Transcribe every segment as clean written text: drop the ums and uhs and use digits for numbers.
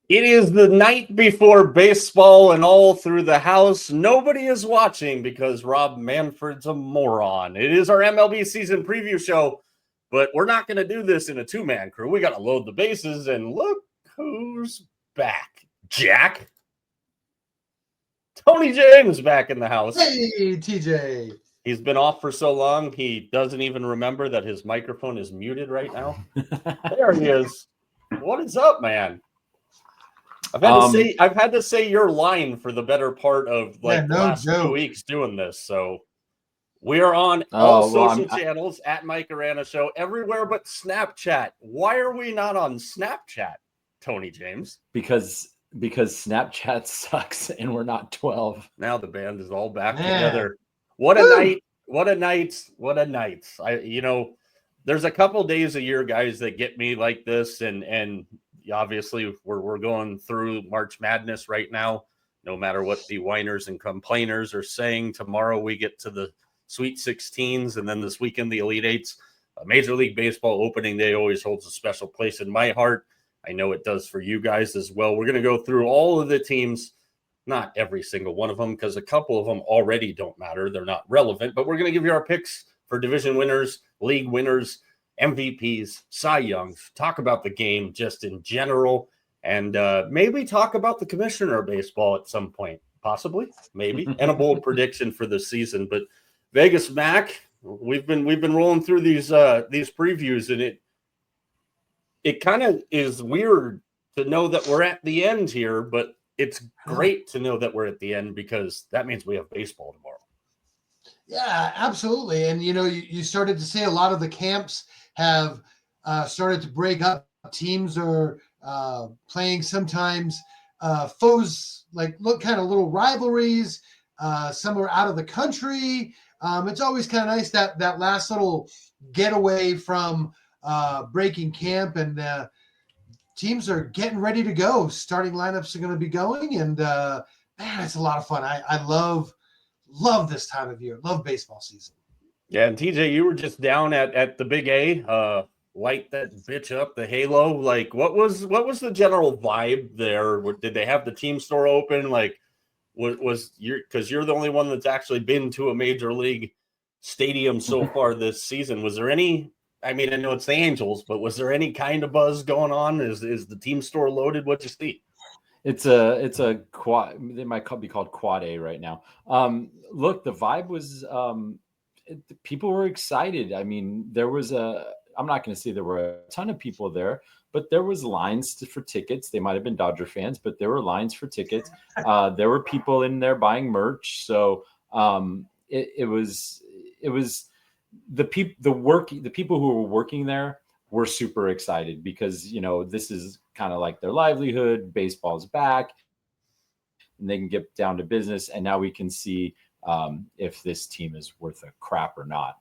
It is the night before baseball, and all through the house, nobody is watching because Rob Manfred's a moron. It is our MLB season preview show, but we're not going to do this in a two-man crew. We got to load the bases, and look who's back. Jack. Tony James back in the house. Hey, TJ. He's been off for so long, he doesn't even remember that his microphone is muted right now. There he is. What is up, man? I've had to say your line for the better part of the last 2 weeks doing this. So we are on all social channels at Mike Arana Show, everywhere but Snapchat. Why are we not on Snapchat, Tony James? Because Snapchat sucks and we're not 12. Now the band is all back together. What a night! What a night! What a night! There's a couple days a year, guys, that get me like this, and obviously we're going through March Madness right now. No matter what the whiners and complainers are saying, tomorrow we get to the Sweet 16s, and then this weekend the Elite Eights. Major League Baseball opening day always holds a special place in my heart. I know it does for you guys as well. We're going to go through all of the teams, not every single one of them, because a couple of them already don't matter. They're not relevant, but we're going to give you our picks for division winners, league winners, MVPs, Cy Youngs, talk about the game just in general, and maybe talk about the commissioner of baseball at some point, possibly, maybe, and a bold prediction for the season. But Vegas Mac, we've been rolling through these previews, and it kind of is weird to know that we're at the end here, but it's great to know that we're at the end because that means we have baseball tomorrow. Yeah, absolutely. And, you started to see a lot of the camps have started to break up. Teams are playing sometimes foes, like kind of little rivalries. Some are out of the country. It's always kind of nice that last little getaway from breaking camp, and teams are getting ready to go. Starting lineups are going to be going, and man, it's a lot of fun. I love this time of year. Love baseball season. Yeah, and TJ, you were just down at the Big A, light that bitch up, the Halo. Like, what was the general vibe there? Did they have the team store open? Like, was because you're the only one that's actually been to a major league stadium so far this season. Was there any? I mean, I know it's the Angels, but was there any kind of buzz going on? Is the team store loaded? What'd you see? It's a quad. They might be called Quad A right now. Look, the vibe was. People were excited. I mean, I'm not going to say there were a ton of people there, but there was lines for tickets. They might have been Dodger fans, but there were lines for tickets. There were people in there buying merch. So it was the people who were working there were super excited because, this is kind of like their livelihood. Baseball's back and they can get down to business. And now we can see if this team is worth a crap or not.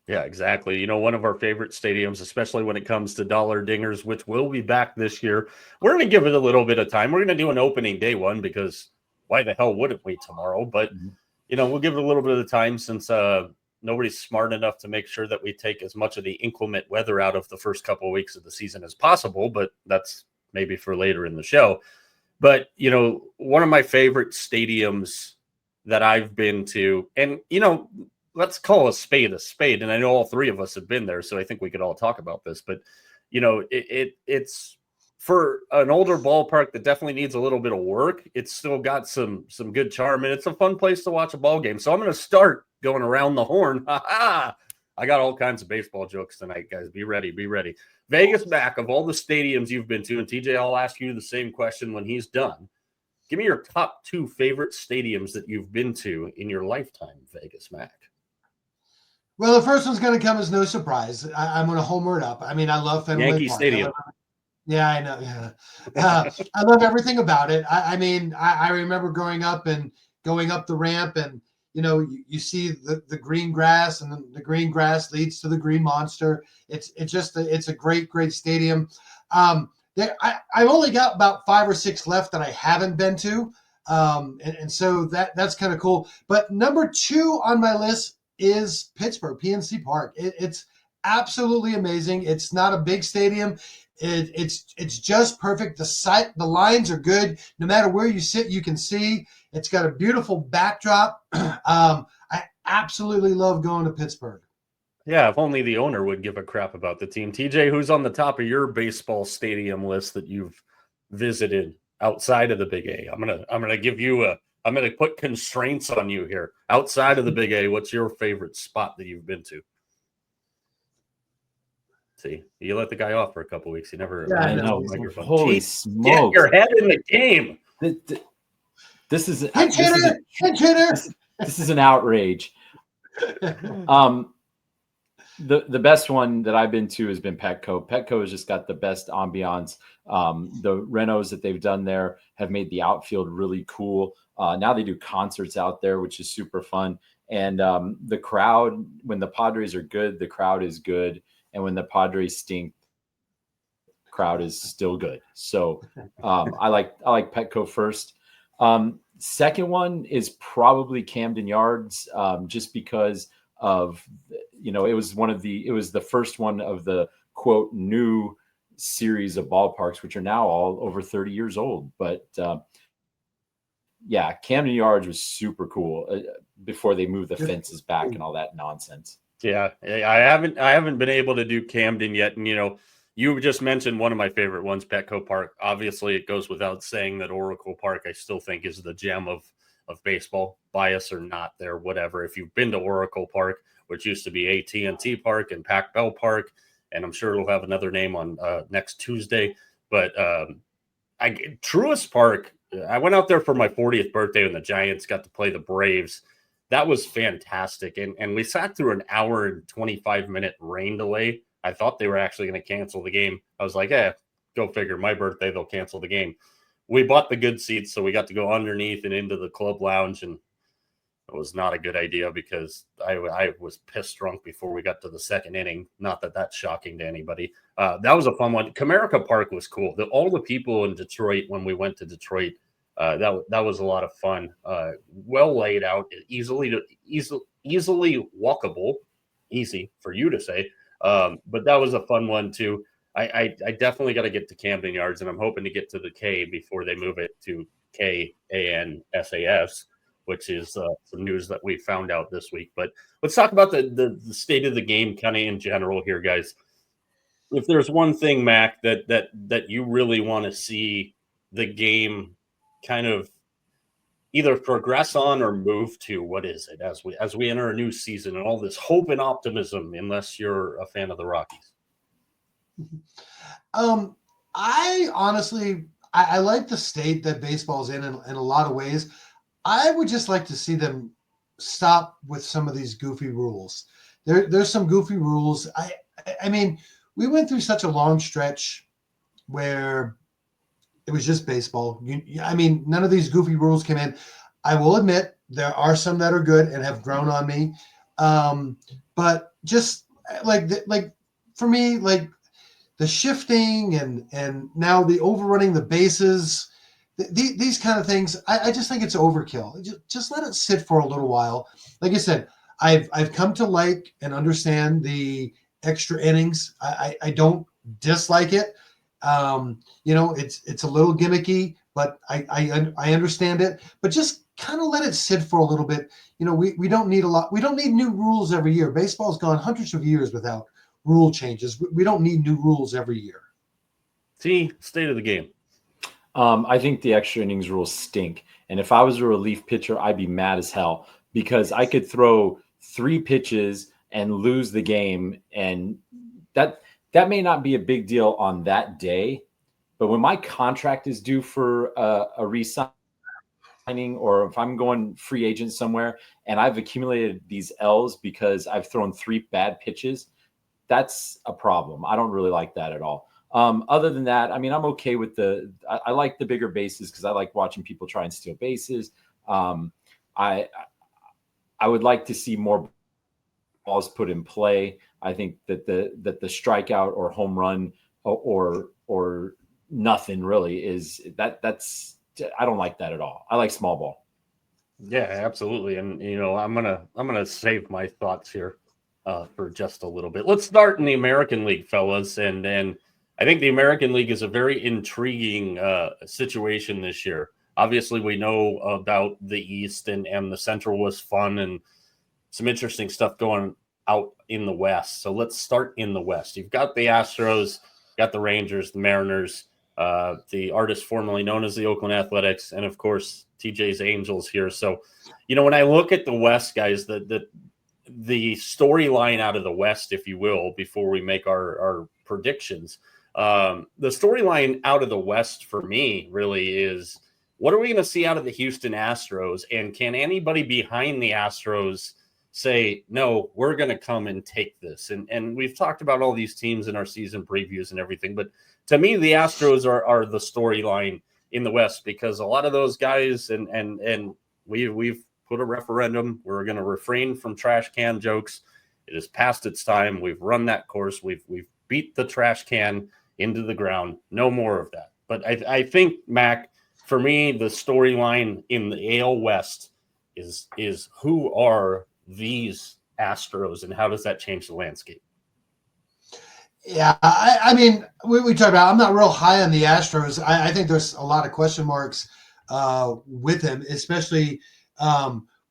Yeah, exactly. One of our favorite stadiums, especially when it comes to dollar dingers, which will be back this year. We're going to give it a little bit of time. We're going to do an opening day one because why the hell wouldn't we tomorrow? But, we'll give it a little bit of time since nobody's smart enough to make sure that we take as much of the inclement weather out of the first couple of weeks of the season as possible. But that's maybe for later in the show. But, one of my favorite stadiums that I've been to, and, let's call a spade, and I know all three of us have been there, so I think we could all talk about this, but, it's for an older ballpark that definitely needs a little bit of work. It's still got some good charm, and it's a fun place to watch a ball game. So I'm going to start going around the horn. I got all kinds of baseball jokes tonight, guys. Be ready. Vegas back, of all the stadiums you've been to, and TJ, I'll ask you the same question when he's done. Give me your top two favorite stadiums that you've been to in your lifetime, Vegas Mac. Well, the first one's going to come as no surprise. I'm going to homer it up. I mean, I love Fenway Yankee Park. Stadium. Yeah, I know. Yeah. I love everything about it. I mean, I remember growing up and going up the ramp, and you see the green grass, and the green grass leads to the green monster. It's a great stadium. I've only got about 5 or 6 left that I haven't been to, and so that's kind of cool. But number 2 on my list is Pittsburgh PNC Park. It's absolutely amazing. It's not a big stadium. It's just perfect. The lines are good. No matter where you sit, you can see. It's got a beautiful backdrop. I absolutely love going to Pittsburgh. Yeah, if only the owner would give a crap about the team. TJ, who's on the top of your baseball stadium list that you've visited outside of the Big A? I'm gonna put constraints on you here. Outside of the Big A, what's your favorite spot that you've been to? See, you let the guy off for a couple weeks. You never. Yeah, I know. Microphone. Holy Jeez, smokes! get your head in the game. This is an outrage. The best one that I've been to has been Petco. Petco has just got the best ambiance. The renos that they've done there have made the outfield really cool. Now they do concerts out there, which is super fun. And the crowd, when the Padres are good, the crowd is good. And when the Padres stink, the crowd is still good. So I like Petco first. Second one is probably Camden Yards, just because of it was the first one of the quote new series of ballparks, which are now all over 30 years old. But yeah, Camden Yards was super cool before they moved the fences back and all that nonsense. Yeah, I haven't been able to do Camden yet, and you just mentioned one of my favorite ones, Petco Park. Obviously, it goes without saying that Oracle Park I still think is the gem of baseball, bias or not there, whatever. If you've been to Oracle Park, which used to be AT&T Park and Pac Bell Park, and I'm sure it'll have another name on next Tuesday, but Truist Park, I went out there for my 40th birthday when the Giants got to play the Braves. That was fantastic. And we sat through an hour and 25-minute rain delay. I thought they were actually going to cancel the game. I was like, go figure. My birthday, they'll cancel the game. We bought the good seats, so we got to go underneath and into the club lounge, and it was not a good idea because I was pissed drunk before we got to the second inning. Not that that's shocking to anybody. That was a fun one. Comerica Park was cool. All the people in Detroit, when we went to Detroit, that was a lot of fun. Well laid out, easily walkable, easy for you to say. But that was a fun one too. I definitely got to get to Camden Yards, and I'm hoping to get to the K before they move it to KANSAS, which is some news that we found out this week. But let's talk about the state of the game kind of in general here, guys. If there's one thing, Mac, that you really want to see the game kind of either progress on or move to, what is it as we enter a new season and all this hope and optimism, unless you're a fan of the Rockies? I honestly, I like the state that baseball's in a lot of ways. I would just like to see them stop with some of these goofy rules. There's some goofy rules. I mean, we went through such a long stretch where it was just baseball. I mean, none of these goofy rules came in. I will admit there are some that are good and have grown on me. But just like for me, like the shifting and now the overrunning the bases, these kind of things, I just think it's overkill. Just let it sit for a little while. Like I said, I've come to like and understand the extra innings. I don't dislike it. It's a little gimmicky, but I understand it. But just kind of let it sit for a little bit. We don't need a lot. We don't need new rules every year. Baseball's gone hundreds of years without rule changes. We don't need new rules every year. See, state of the game. I think the extra innings rules stink. And if I was a relief pitcher, I'd be mad as hell because I could throw 3 pitches and lose the game. And that may not be a big deal on that day. But when my contract is due for a re-signing, or if I'm going free agent somewhere and I've accumulated these L's because I've thrown 3 bad pitches, that's a problem. I don't really like that at all. Other than that, I mean, I'm okay with I like the bigger bases because I like watching people try and steal bases. I I would like to see more balls put in play. I think that the strikeout or home run or nothing really is that's I don't like that at all. I like small ball. Yeah, absolutely. And I'm gonna save my thoughts here for just a little bit. Let's start in the American League, fellas, and I think the American League is a very intriguing situation this year. Obviously, we know about the East and the Central was fun and some interesting stuff going out in the West. So let's start in the West. You've got the Astros, got the Rangers, the Mariners, the artist formerly known as the Oakland Athletics, and of course TJ's Angels here. So, when I look at the West, guys, the storyline out of the West, if you will, before we make our predictions, the storyline out of the West for me really is what are we going to see out of the Houston Astros, and can anybody behind the Astros say, no, we're going to come and take this? And we've talked about all these teams in our season previews and everything, but to me, the Astros are the storyline in the West because a lot of those guys and we've put a referendum. We're going to refrain from trash can jokes. It is past its time. We've run that course. We've beat the trash can into the ground. No more of that. But I think, Mac, for me, the storyline in the AL West is who are these Astros and how does that change the landscape? Yeah, I mean, we talked about. I'm not real high on the Astros. I think there's a lot of question marks with them, especially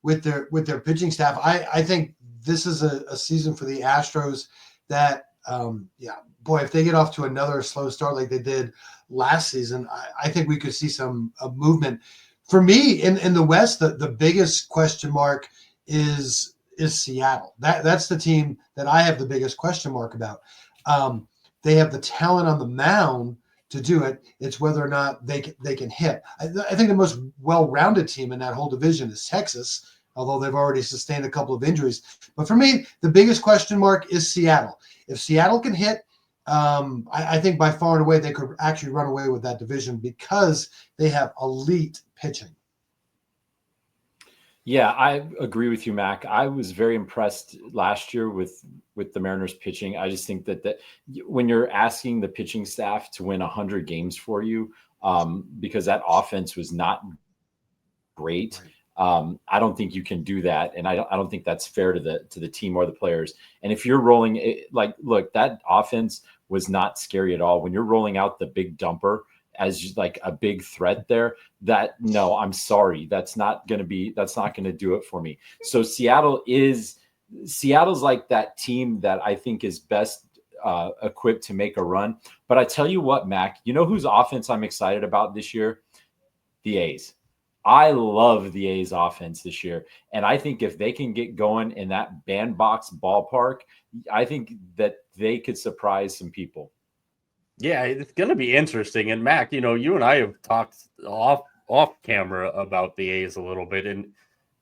with their pitching staff. I think this is a season for the Astros that, boy, if they get off to another slow start like they did last season, I think we could see some movement. For me, in the West, the biggest question mark is Seattle. That's the team that I have the biggest question mark about. They have the talent on the mound to do it. It's whether or not they can hit. I think the most well-rounded team in that whole division is Texas, although they've already sustained a couple of injuries. But for me, the biggest question mark is Seattle. If Seattle can hit, I think by far and away they could actually run away with that division because they have elite pitching. Yeah, I agree with you, Mac. I was very impressed last year with the Mariners pitching. I just think that when you're asking the pitching staff to win 100 games for you, because that offense was not great, I don't think you can do that, and I don't think that's fair to the team or the players. And if you're rolling look, that offense was not scary at all. When you're rolling out the big dumper as like a big threat there, I'm sorry, that's not going to do it for me. So Seattle's like that team that I think is best equipped to make a run. But I tell you what, Mac, you know whose offense I'm excited about this year? The A's. I love the A's offense this year. And I think if they can get going in that bandbox ballpark, I think that they could surprise some people. Yeah, it's going to be interesting. And Mac, you and I have talked off camera about the A's a little bit, and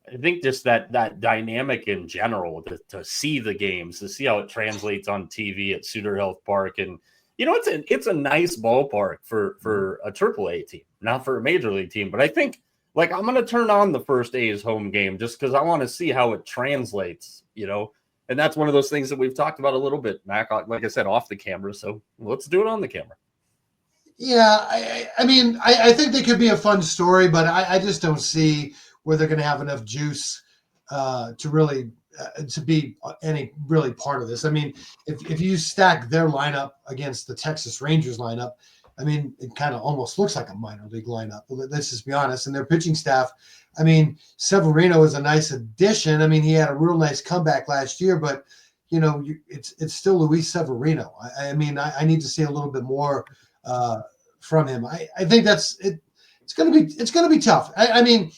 I think just that dynamic in general to see the games, to see how it translates on TV at Suter Health Park, and it's a nice ballpark for a AAA team, not for a major league team. But I think I'm going to turn on the first A's home game just because I want to see how it translates, And that's one of those things that we've talked about a little bit, Mac, like I said, off the camera. So let's do it on the camera. Yeah, I mean, I think they could be a fun story, but I just don't see where they're going to have enough juice to really to be any really part of this. I mean, if you stack their lineup against the Texas Rangers lineup, I mean, it kind of almost looks like a minor league lineup. Let's just be honest. And their pitching staff, I mean, Severino is a nice addition. I mean, he had a real nice comeback last year, but it's still Luis Severino. I mean, I need to see a little bit more from him. I think that's it. It's gonna be tough. I mean,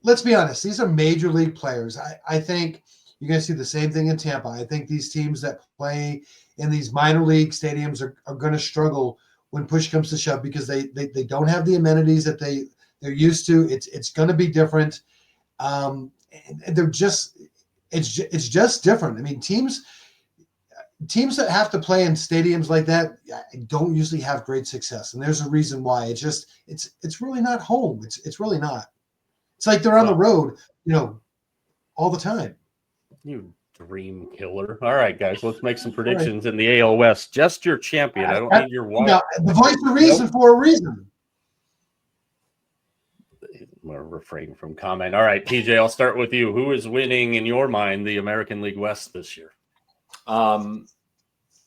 let's be honest. These are major league players. I think you're gonna see the same thing in Tampa. I think these teams that play in these minor league stadiums are gonna struggle when push comes to shove because they don't have the amenities that they're used to. It's gonna be different. And they're just it's just different. I mean, teams. teams that have to play in stadiums like that don't usually have great success, and there's a reason why. It's really not home. It's really not. It's like they're on the road, all the time. You dream killer. All right, guys, let's make some predictions in the AL West. Just your champion. I don't need your wild. No, the voice of reason for a reason. I'm going to refrain from comment. All right, TJ, I'll start with you. Who is winning, in your mind, the American League West this year? I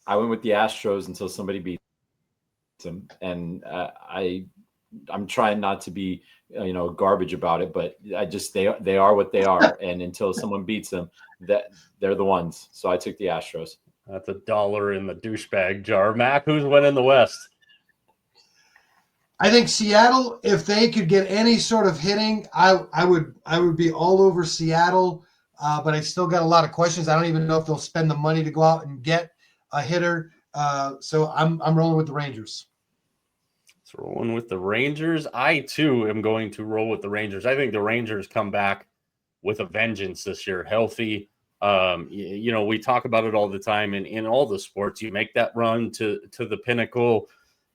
went with the Astros until somebody beats them, and I'm trying not to be garbage about it, but they are what they are, and until someone beats them, that they're the ones. So I took the Astros. That's $1 in the douchebag jar. Mac, who's winning the West? I think Seattle, if they could get any sort of hitting, I would be all over Seattle. But I still got a lot of questions. I don't even know if they'll spend the money to go out and get a hitter. So I'm rolling with the Rangers. It's rolling with the Rangers. I too am going to roll with the Rangers. I think the Rangers come back with a vengeance this year, healthy. We talk about it all the time in all the sports. You make that run to the pinnacle.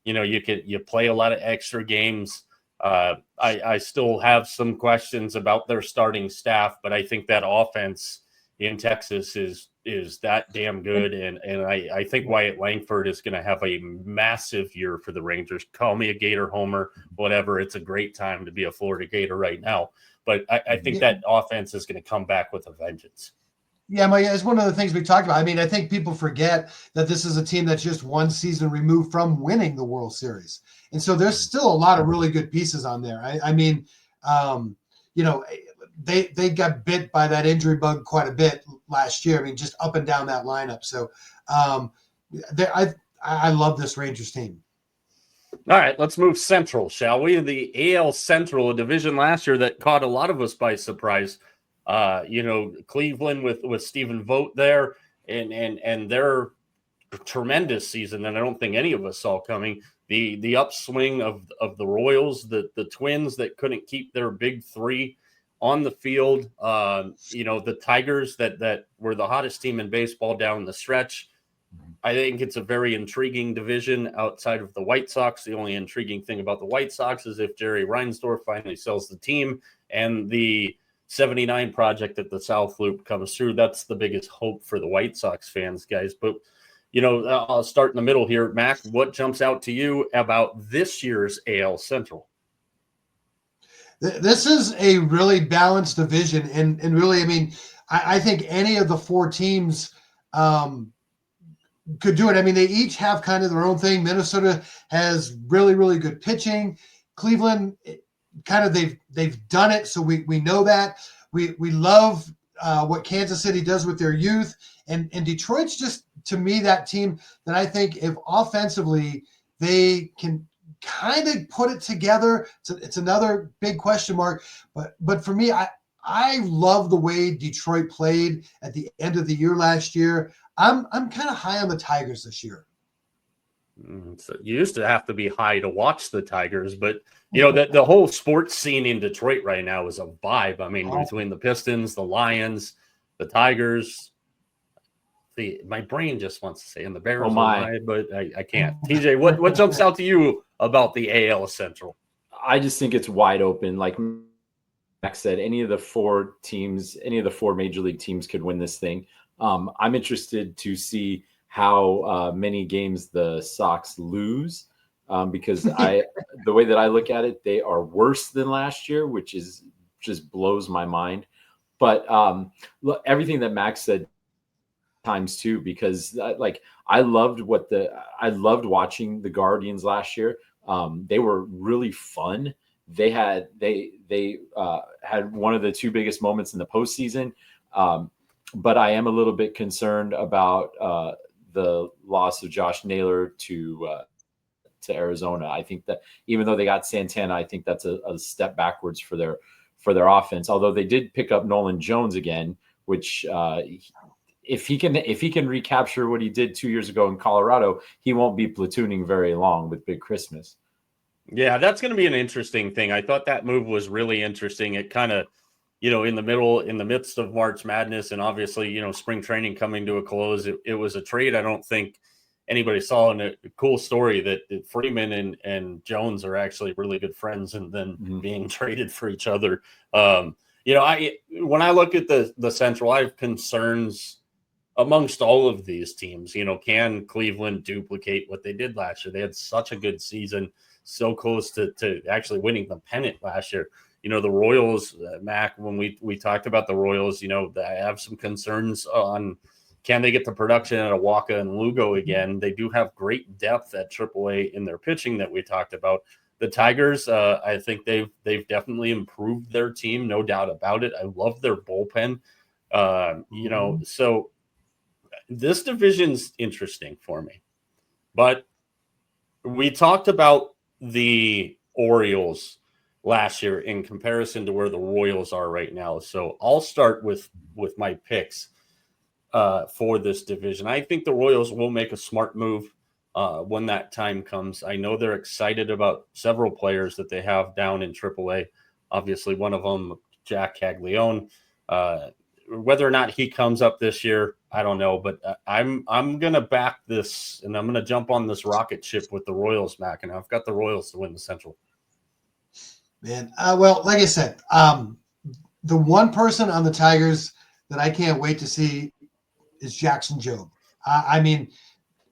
You play a lot of extra games. I still have some questions about their starting staff, but I think that offense in Texas is that damn good. And I think Wyatt Langford is going to have a massive year for the Rangers. Call me a Gator homer, whatever. It's a great time to be a Florida Gator right now. But I think that offense is going to come back with a vengeance. Yeah, it's one of the things we talked about. I mean, I think people forget that this is a team that's just one season removed from winning the World Series. And so there's still a lot of really good pieces on there. They got bit by that injury bug quite a bit last year. I mean, just up and down that lineup. So I love this Rangers team. All right, let's move Central, shall we? The AL Central, a division last year that caught a lot of us by surprise. Cleveland with Stephen Vogt there and their tremendous season, and I don't think any of us saw coming. The upswing of the Royals, the Twins that couldn't keep their big three on the field. The Tigers that were the hottest team in baseball down the stretch. I think it's a very intriguing division outside of the White Sox. The only intriguing thing about the White Sox is if Jerry Reinsdorf finally sells the team and the 79 project at the South Loop comes through. That's the biggest hope for the White Sox fans, guys. But, I'll start in the middle here. Mac, what jumps out to you about this year's AL Central? This is a really balanced division. And really, I mean, I think any of the four teams could do it. I mean, they each have kind of their own thing. Minnesota has really, really good pitching. Cleveland, kind of they've done it, so we know that. We love what Kansas City does with their youth. And Detroit's just, to me, that team that I think if offensively they can kind of put it together, it's another big question mark. But for me, I love the way Detroit played at the end of the year last year. I'm kind of high on the Tigers this year. So you used to have to be high to watch the Tigers, but the whole sports scene in Detroit right now is a vibe. I mean, between the Pistons, the Lions, the Tigers, my brain just wants to say, and the Bears, but I can't. TJ, what jumps out to you about the AL Central? I just think it's wide open. Like Max said, any of the four major league teams could win this thing. I'm interested to see how many games the Sox lose, because the way that I look at it, they are worse than last year, which is just blows my mind. But look, everything that Max said times two, because I loved watching the Guardians last year. They were really fun. They had one of the two biggest moments in the postseason. But I am a little bit concerned about the loss of Josh Naylor to Arizona. I think that even though they got Santana, I think that's a step backwards for their offense. Although they did pick up Nolan Jones again, which if he can recapture what he did 2 years ago in Colorado, he won't be platooning very long with Big Christmas. Yeah, that's going to be an interesting thing. I thought that move was really interesting. It kind of, in the midst of March Madness, and obviously, spring training coming to a close, it was a trade I don't think anybody saw. And a cool story that Freeman and Jones are actually really good friends, and then being traded for each other. When I look at the Central, I have concerns amongst all of these teams. Can Cleveland duplicate what they did last year? They had such a good season, so close to actually winning the pennant last year. The Royals, Mac, when we talked about the Royals, I have some concerns on, can they get the production at Awaka and Lugo again? They do have great depth at AAA in their pitching that we talked about. The Tigers, I think they've definitely improved their team, no doubt about it. I love their bullpen. So this division's interesting for me. But we talked about the Orioles last year in comparison to where the Royals are right now. So I'll start with my picks for this division. I think the Royals will make a smart move when that time comes. I know they're excited about several players that they have down in AAA. Obviously, one of them, Jack Caglione. Whether or not he comes up this year, I don't know. But I'm gonna back this, and I'm gonna jump on this rocket ship with the Royals, Mac, and I've got the Royals to win the Central. Man, well, like I said, the one person on the Tigers that I can't wait to see is Jackson Jobe. I mean,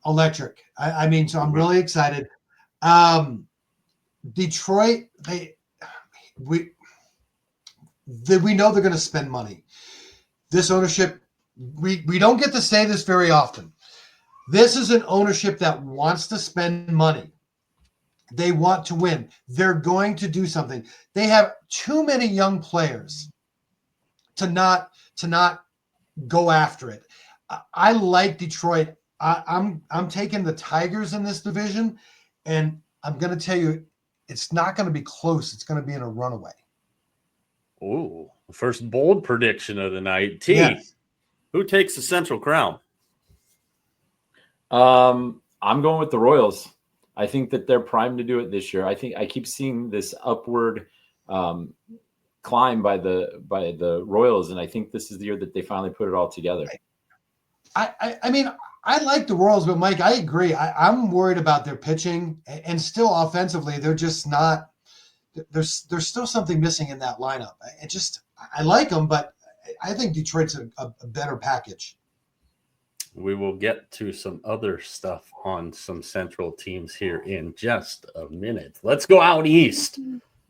electric. So I'm really excited. Detroit, we know they're going to spend money. This ownership, we don't get to say this very often. This is an ownership that wants to spend money. They want to win. They're going to do something. They have too many young players to not go after it. I like Detroit. I'm taking the Tigers in this division, and I'm going to tell you, it's not going to be close. It's going to be in a runaway. Ooh, first bold prediction of the night. T, yes. Who takes the Central crown? I'm going with the Royals. I think that they're primed to do it this year. I think I keep seeing this upward climb by the Royals, and I think this is the year that they finally put it all together. I mean, I like the Royals, but Mike, I agree. I'm worried about their pitching, and still offensively, they're just not. There's still something missing in that lineup. I like them, but I think Detroit's a better package. We will get to some other stuff on some Central teams here in just a minute. Let's go out east.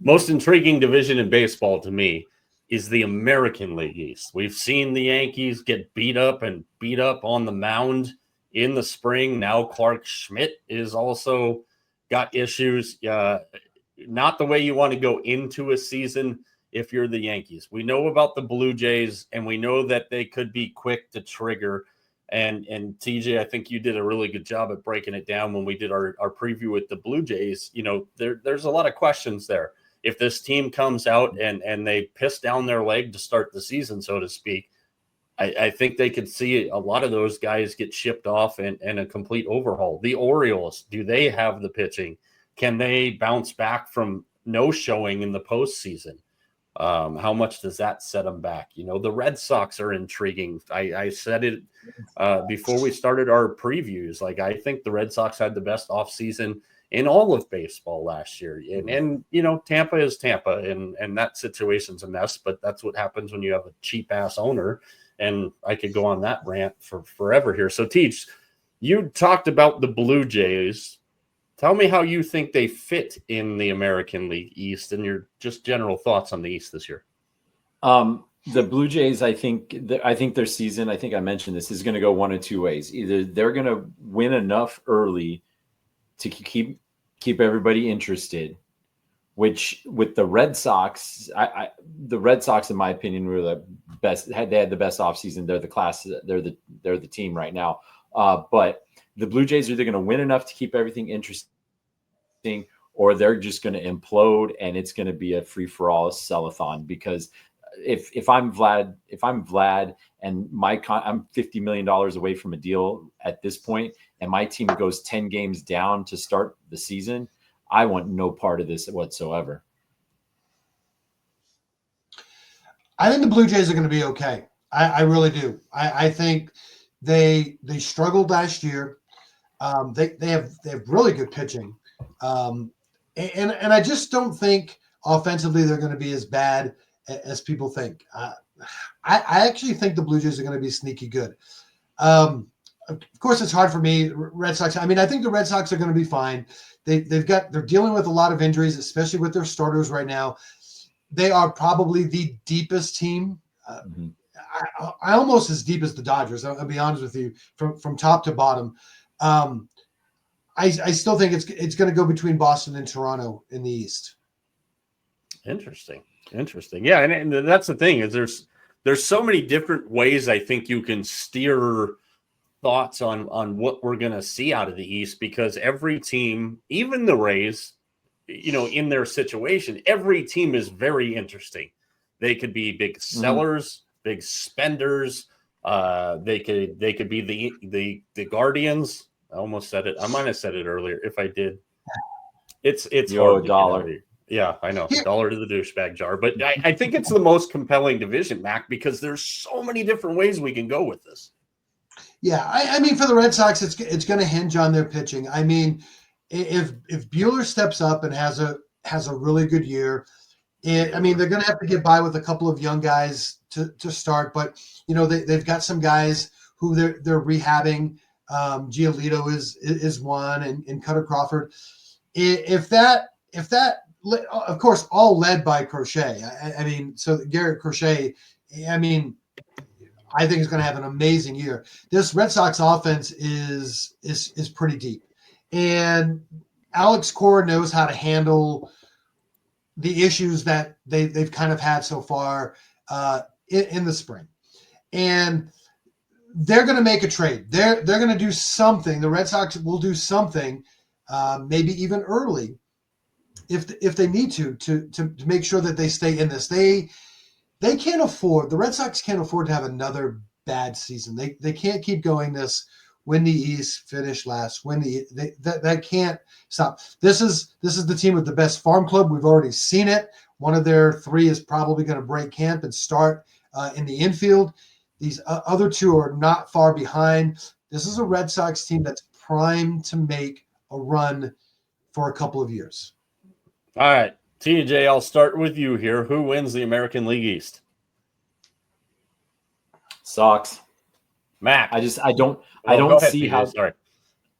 Most intriguing division in baseball to me is the American League East. We've seen the Yankees get beat up on the mound in the spring. Now Clark Schmidt is also got issues. Not the way you want to go into a season if you're the Yankees. We know about the Blue Jays, and we know that they could be quick to trigger. And TJ, I think you did a really good job at breaking it down when we did our preview with the Blue Jays. There's a lot of questions there. If this team comes out and they piss down their leg to start the season, so to speak, I think they could see a lot of those guys get shipped off and a complete overhaul. The Orioles, do they have the pitching? Can they bounce back from no showing in the postseason? How much does that set them back? The Red Sox are intriguing. I said it before we started our previews. Like, I think the Red Sox had the best offseason in all of baseball last year. And Tampa is Tampa, and that situation's a mess, but that's what happens when you have a cheap-ass owner. And I could go on that rant for forever here. So, Teach, you talked about the Blue Jays. Tell me how you think they fit in the American League East and your just general thoughts on the East this year. The Blue Jays, I think their season, I think I mentioned this, is going to go one of two ways. Either they're going to win enough early to keep everybody interested, which with the Red Sox, the Red Sox, in my opinion, were the best. They had the best offseason. They're the class. They're the team right now. But the Blue Jays are either going to win enough to keep everything interesting, or they're just going to implode and it's going to be a free for all sell-a-thon. Because if I'm Vlad and I'm $50 million away from a deal at this point, and my team goes 10 games down to start the season, I want no part of this whatsoever. I think the Blue Jays are going to be okay. I really do. I think they struggled last year. They have really good pitching, and I just don't think offensively they're going to be as bad as people think. I actually think the Blue Jays are going to be sneaky good. Of course, it's hard for me. Red Sox. I mean, I think the Red Sox are going to be fine. They're dealing with a lot of injuries, especially with their starters right now. They are probably the deepest team. I almost as deep as the Dodgers. I'll be honest with you, from top to bottom. I still think it's going to go between Boston and Toronto in the East. Interesting. Yeah, and that's the thing is there's so many different ways I think you can steer thoughts on what we're going to see out of the East, because every team, even the Rays, in their situation, every team is very interesting. They could be big sellers, big spenders. They could be the Guardians. I almost said it. I might have said it earlier. If I did, it's hard. $1. Yeah, I know. $1 to the douchebag jar. But I think it's the most compelling division, Mac, because there's so many different ways we can go with this. Yeah, I mean, for the Red Sox, it's going to hinge on their pitching. I mean, if Buehler steps up and has a really good year, they're going to have to get by with a couple of young guys to start. But they've got some guys who they're rehabbing. Giolito is one, and Cutter Crawford. If that, of course, all led by Crochet. I mean, so Garrett Crochet. I mean, I think is going to have an amazing year. This Red Sox offense is pretty deep, and Alex Cora knows how to handle the issues that they've kind of had so far in the spring, and they're going to make a trade. They're going to do something. The Red Sox will do something, maybe even early, if they need to make sure that they stay in this. They can't afford, the Red Sox can't afford to have another bad season. They can't keep going this, win the East, finish last, that can't stop. This is the team with the best farm club. We've already seen it. One of their three is probably going to break camp and start in the infield. These other two are not far behind. This is a Red Sox team that's primed to make a run for a couple of years. All right. TJ, I'll start with you here. Who wins the American League East? Sox. Mac. I don't see how. Sorry.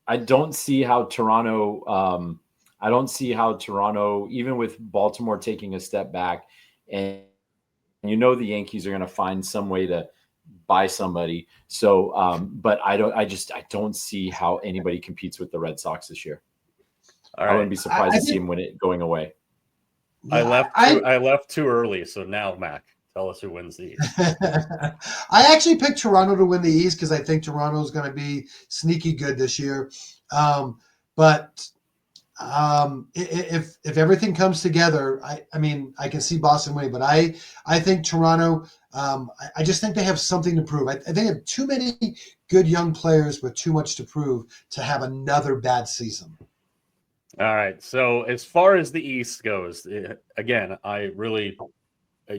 I don't see how Toronto. I don't see how Toronto, even with Baltimore taking a step back, and the Yankees are going to find some way to buy somebody. So, but I don't see how anybody competes with the Red Sox this year. All right. I wouldn't be surprised to see him win it going away. I left too early, so now Mac, tell us who wins the East. I actually picked Toronto to win the East because I think Toronto is going to be sneaky good this year. But if everything comes together, I mean, I can see Boston winning. But I think Toronto. I just think they have something to prove. I think they have too many good young players with too much to prove to have another bad season. All right. So as far as the East goes, again, I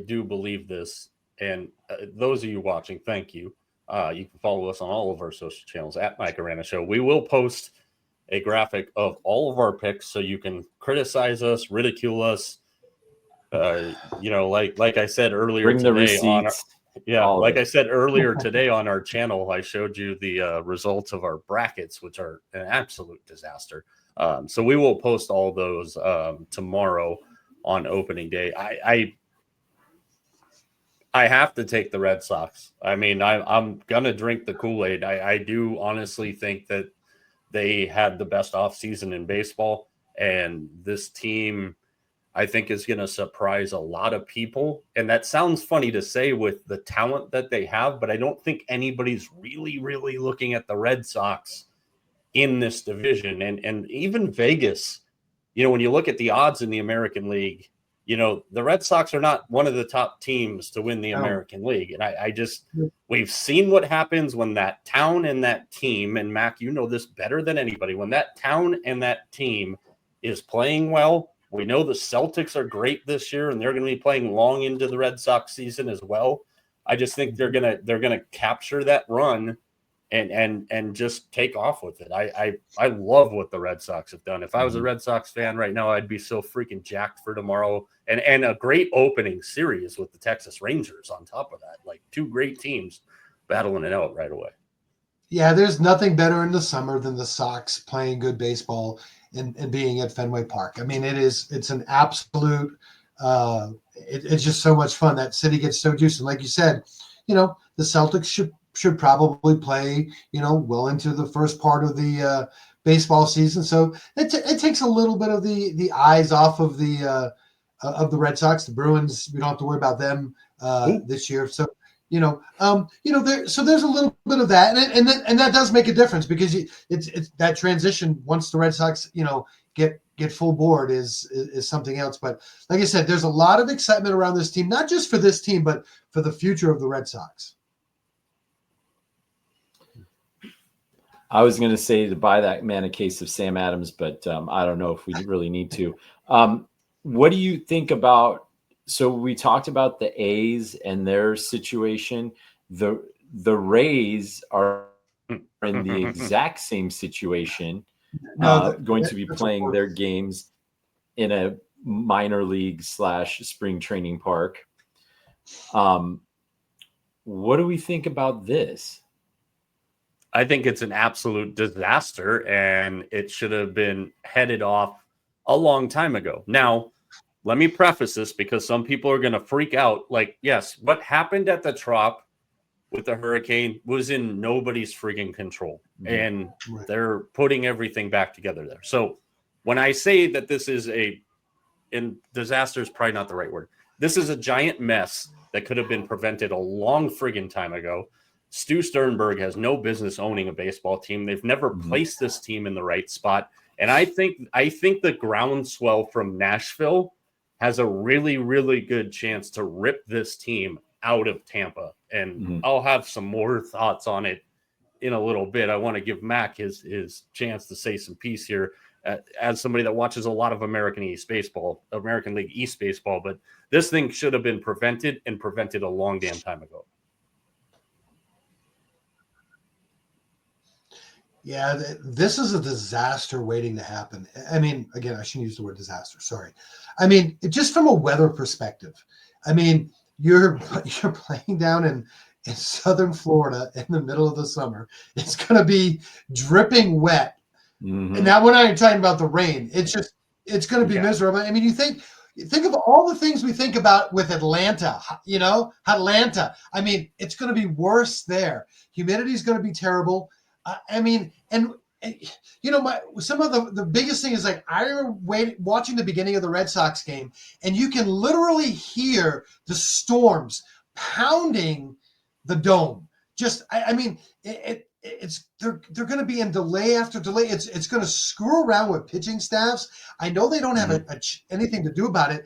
do believe this. And those of you watching, thank you. You can follow us on all of our social channels at Mike Arana Show. We will post a graphic of all of our picks so you can criticize us, ridicule us. Like I said earlier today I said earlier today on our channel, I showed you the results of our brackets, which are an absolute disaster. So we will post all those tomorrow on opening day. I have to take the Red Sox. I mean, I'm gonna drink the Kool-Aid. I do honestly think that they had the best offseason in baseball, and this team, I think, is going to surprise a lot of people. And that sounds funny to say with the talent that they have, but I don't think anybody's really, really looking at the Red Sox in this division. And even Vegas, when you look at the odds in the American League, the Red Sox are not one of the top teams to win the American League. And we've seen what happens when that town and that team, and Mac, you know this better than anybody, when that town and that team is playing well, We know the Celtics are great this year, and they're going to be playing long into the Red Sox season as well. I just think they're gonna capture that run and just take off with it. I love what the Red Sox have done. If I was a Red Sox fan right now, I'd be so freaking jacked for tomorrow. And a great opening series with the Texas Rangers on top of that. Like two great teams battling it out right away. Yeah, there's nothing better in the summer than the Sox playing good baseball and being at Fenway Park. I mean, it's an absolute it's just so much fun. That city gets so juiced. And like you said, the Celtics should probably play, well into the first part of the baseball season. So it takes a little bit of the eyes off of the Red Sox. The Bruins, we don't have to worry about them this year. So so there's a little bit of that, and that does make a difference because it's that transition once the Red Sox get full board is something else. But like I said, there's a lot of excitement around this team, not just for this team, but for the future of the Red Sox. I was going to say to buy that man a case of Sam Adams, but I don't know if we really need to. What do you think about? So we talked about the A's and their situation. The Rays are in the exact same situation, going to be playing their games in a minor league / spring training park. What do we think about this? I think it's an absolute disaster, and it should have been headed off a long time ago. Now, let me preface this because some people are going to freak out. Like, yes, what happened at the Trop with the hurricane was in nobody's freaking control. And they're putting everything back together there. So when I say that this is and disaster is probably not the right word. This is a giant mess that could have been prevented a long friggin' time ago. Stu Sternberg has no business owning a baseball team. They've never placed this team in the right spot. And I think the groundswell from Nashville has a really, really good chance to rip this team out of Tampa. And I'll have some more thoughts on it in a little bit. I want to give Mac his chance to say some piece here as somebody that watches a lot of American League East baseball. But this thing should have been prevented a long damn time ago. Yeah, this is a disaster waiting to happen. I mean, again, I shouldn't use the word disaster. Sorry. I mean, just from a weather perspective, I mean, you're playing down in southern Florida in the middle of the summer. It's going to be dripping wet. And now we're not even talking about the rain. It's going to be miserable. I mean, you think of all the things we think about with Atlanta, Atlanta. I mean, it's going to be worse there. Humidity is going to be terrible. I mean, and some of the biggest thing is, like, I remember watching the beginning of the Red Sox game, and you can literally hear the storms pounding the dome. Just, I mean, they're going to be in delay after delay. It's going to screw around with pitching staffs. I know they don't have anything to do about it.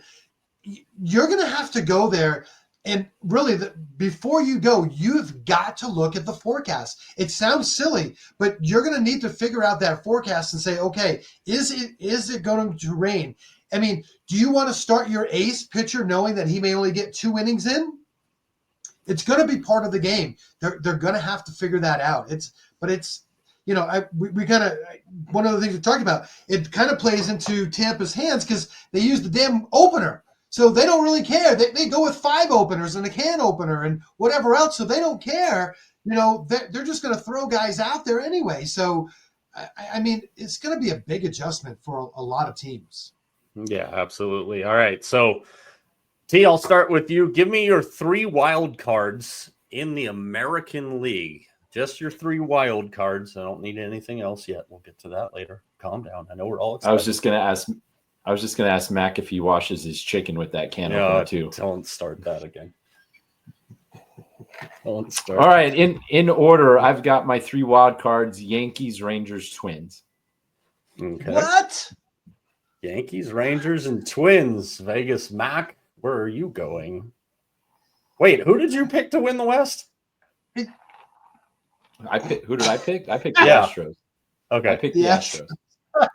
You're going to have to go there. And really, before you go, you've got to look at the forecast. It sounds silly, but you're going to need to figure out that forecast and say, okay, is it going to rain? I mean, do you want to start your ace pitcher knowing that he may only get 2 innings in? It's going to be part of the game. They're going to have to figure that out. We kind of, one of the things we talked about, it kind of plays into Tampa's hands because they use the damn opener. So they don't really care. They go with 5 openers and a can opener and whatever else. So they don't care. They're just going to throw guys out there anyway. So, I mean, it's going to be a big adjustment for a lot of teams. Yeah, absolutely. All right. So, T, I'll start with you. Give me your 3 wild cards in the American League. Just your 3 wild cards. I don't need anything else yet. We'll get to that later. Calm down. I know we're all excited. I was just going to ask Mac if he washes his chicken with that can opener too. Don't start that again. All right. In order, I've got my 3 wild cards: Yankees, Rangers, Twins. Okay. What? Yankees, Rangers, and Twins. Vegas, Mac, where are you going? Wait, who did you pick to win the West? Who did I pick? I picked the Astros. Okay. I picked the Astros.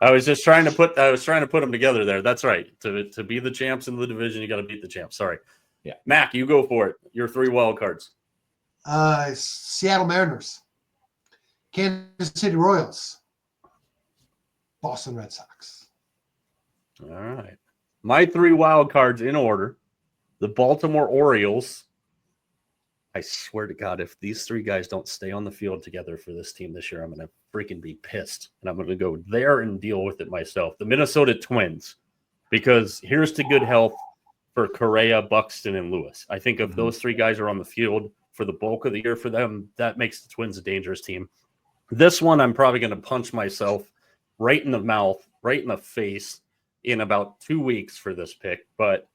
I was trying to put them together there. That's right. To be the champs in the division, you got to beat the champs. Sorry. Yeah. Mac, you go for it. Your 3 wild cards. Seattle Mariners, Kansas City Royals, Boston Red Sox. All right. My 3 wild cards in order. The Baltimore Orioles. I swear to God, if these 3 guys don't stay on the field together for this team this year, I'm going to freaking be pissed. And I'm going to go there and deal with it myself. The Minnesota Twins, because here's to good health for Correa, Buxton, and Lewis. I think if those 3 guys are on the field for the bulk of the year for them, that makes the Twins a dangerous team. This one, I'm probably going to punch myself right in the mouth, right in the face in about 2 weeks for this pick. But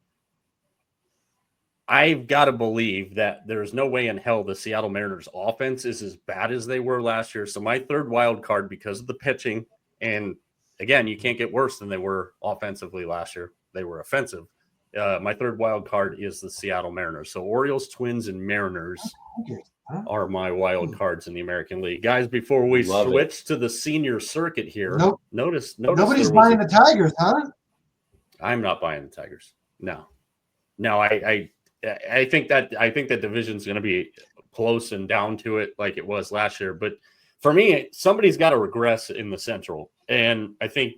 I've got to believe that there's no way in hell the Seattle Mariners offense is as bad as they were last year. So my 3rd wild card, because of the pitching, and again, you can't get worse than they were offensively last year. They were offensive. My 3rd wild card is the Seattle Mariners. So Orioles, Twins, and Mariners are my wild cards in the American League. Guys, before we switch to the senior circuit here, notice nobody's buying the Tigers, huh? I'm not buying the Tigers. No, I think that division's going to be close and down to it like it was last year. But for me, somebody's got to regress in the Central. And I think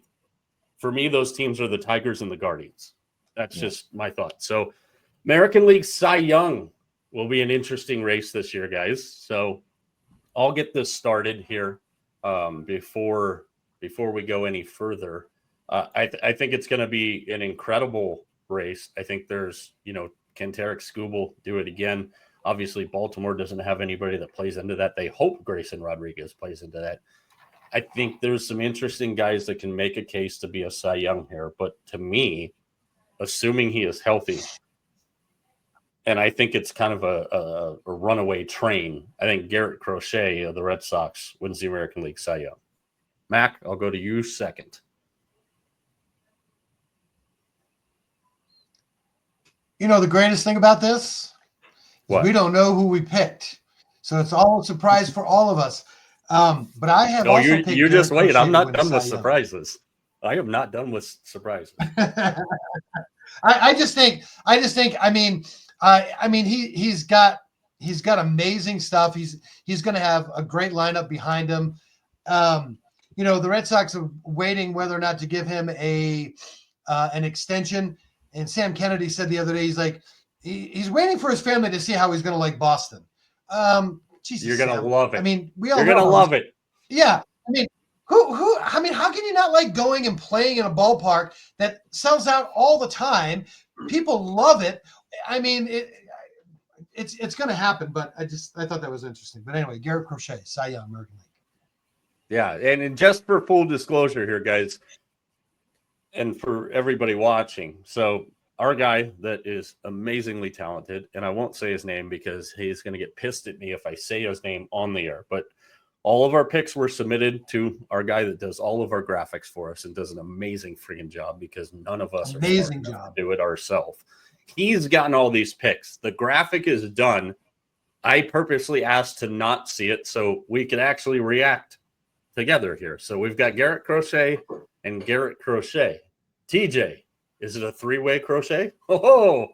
for me, those teams are the Tigers and the Guardians. That's just my thought. So American League Cy Young will be an interesting race this year, guys. So I'll get this started here before we go any further. I think it's going to be an incredible race. I think there's, can Tarek Skubal do it again? Obviously, Baltimore doesn't have anybody that plays into that. They hope Grayson Rodriguez plays into that. I think there's some interesting guys that can make a case to be a Cy Young here. But to me, assuming he is healthy, and I think it's kind of a runaway train, I think Garrett Crochet of the Red Sox wins the American League Cy Young. Mac, I'll go to you second. The greatest thing about this is we don't know who we picked. So it's all a surprise for all of us. But I have also picked you just wait. I'm not done with Cy Young. Surprises. I am not done with surprises. I just think he's got amazing stuff. He's going to have a great lineup behind him. The Red Sox are waiting whether or not to give him an extension. And Sam Kennedy said the other day, he's like, he's waiting for his family to see how he's going to like Boston. Jesus, you're going to love it. I mean, you're going to love it. Yeah. I mean, how can you not like going and playing in a ballpark that sells out all the time? People love it. I mean, it's going to happen, but I thought that was interesting. But anyway, Garrett Crochet, Cy Young, American League. Yeah, and just for full disclosure here, guys, and for everybody watching, so our guy that is amazingly talented, and I won't say his name because he's going to get pissed at me if I say his name on the air, but all of our picks were submitted to our guy that does all of our graphics for us and does an amazing freaking job because none of us are smart enough to do it ourselves. He's gotten all these picks. The graphic is done. I purposely asked to not see it so we could actually react together here. So we've got Garrett Crochet and Garrett Crochet. TJ, is it a 3-way crochet? Oh,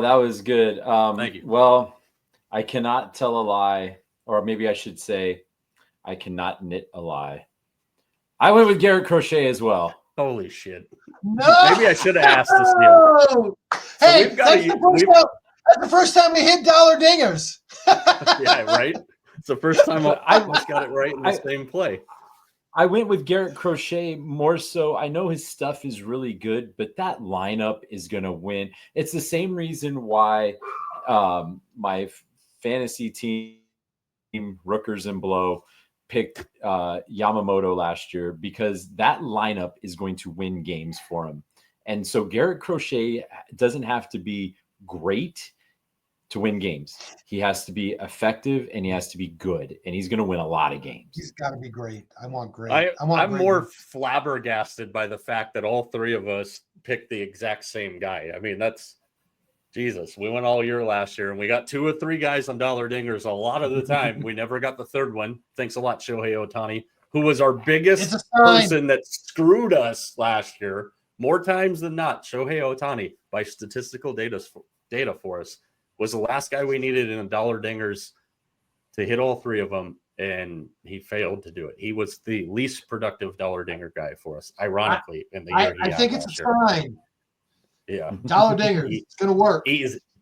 that was good. Thank you. Well, I cannot tell a lie, or maybe I should say I cannot knit a lie. I went with Garrett Crochet as well. Holy shit. No! Maybe I should have asked to steal. Hey, that's the first time we hit dollar dingers. Yeah, right? It's the first time I almost got it right in the same play. I went with Garrett Crochet more so. I know his stuff is really good, but that lineup is going to win. It's the same reason why my fantasy team, Rookers and Blow, picked Yamamoto last year because that lineup is going to win games for him. And so Garrett Crochet doesn't have to be great to win games. He has to be effective and he has to be good, and he's going to win a lot of games. He's got to be great. I want great. I'm more flabbergasted by the fact that all three of us picked the exact same guy. I mean, that's Jesus. We went all year last year and we got 2 or 3 guys on dollar dingers a lot of the time. We never got the third one. Thanks a lot, Shohei Ohtani. who was our It's biggest a sign. person that screwed us last year more times than not, Shohei Ohtani, by statistical data for us, was the last guy we needed in a dollar dingers to hit all three of them, and he failed to do it. He was the least productive dollar dinger guy for us, ironically, in the year he I had think it's last a year. sign. Yeah. Dollar dingers. It's going to work.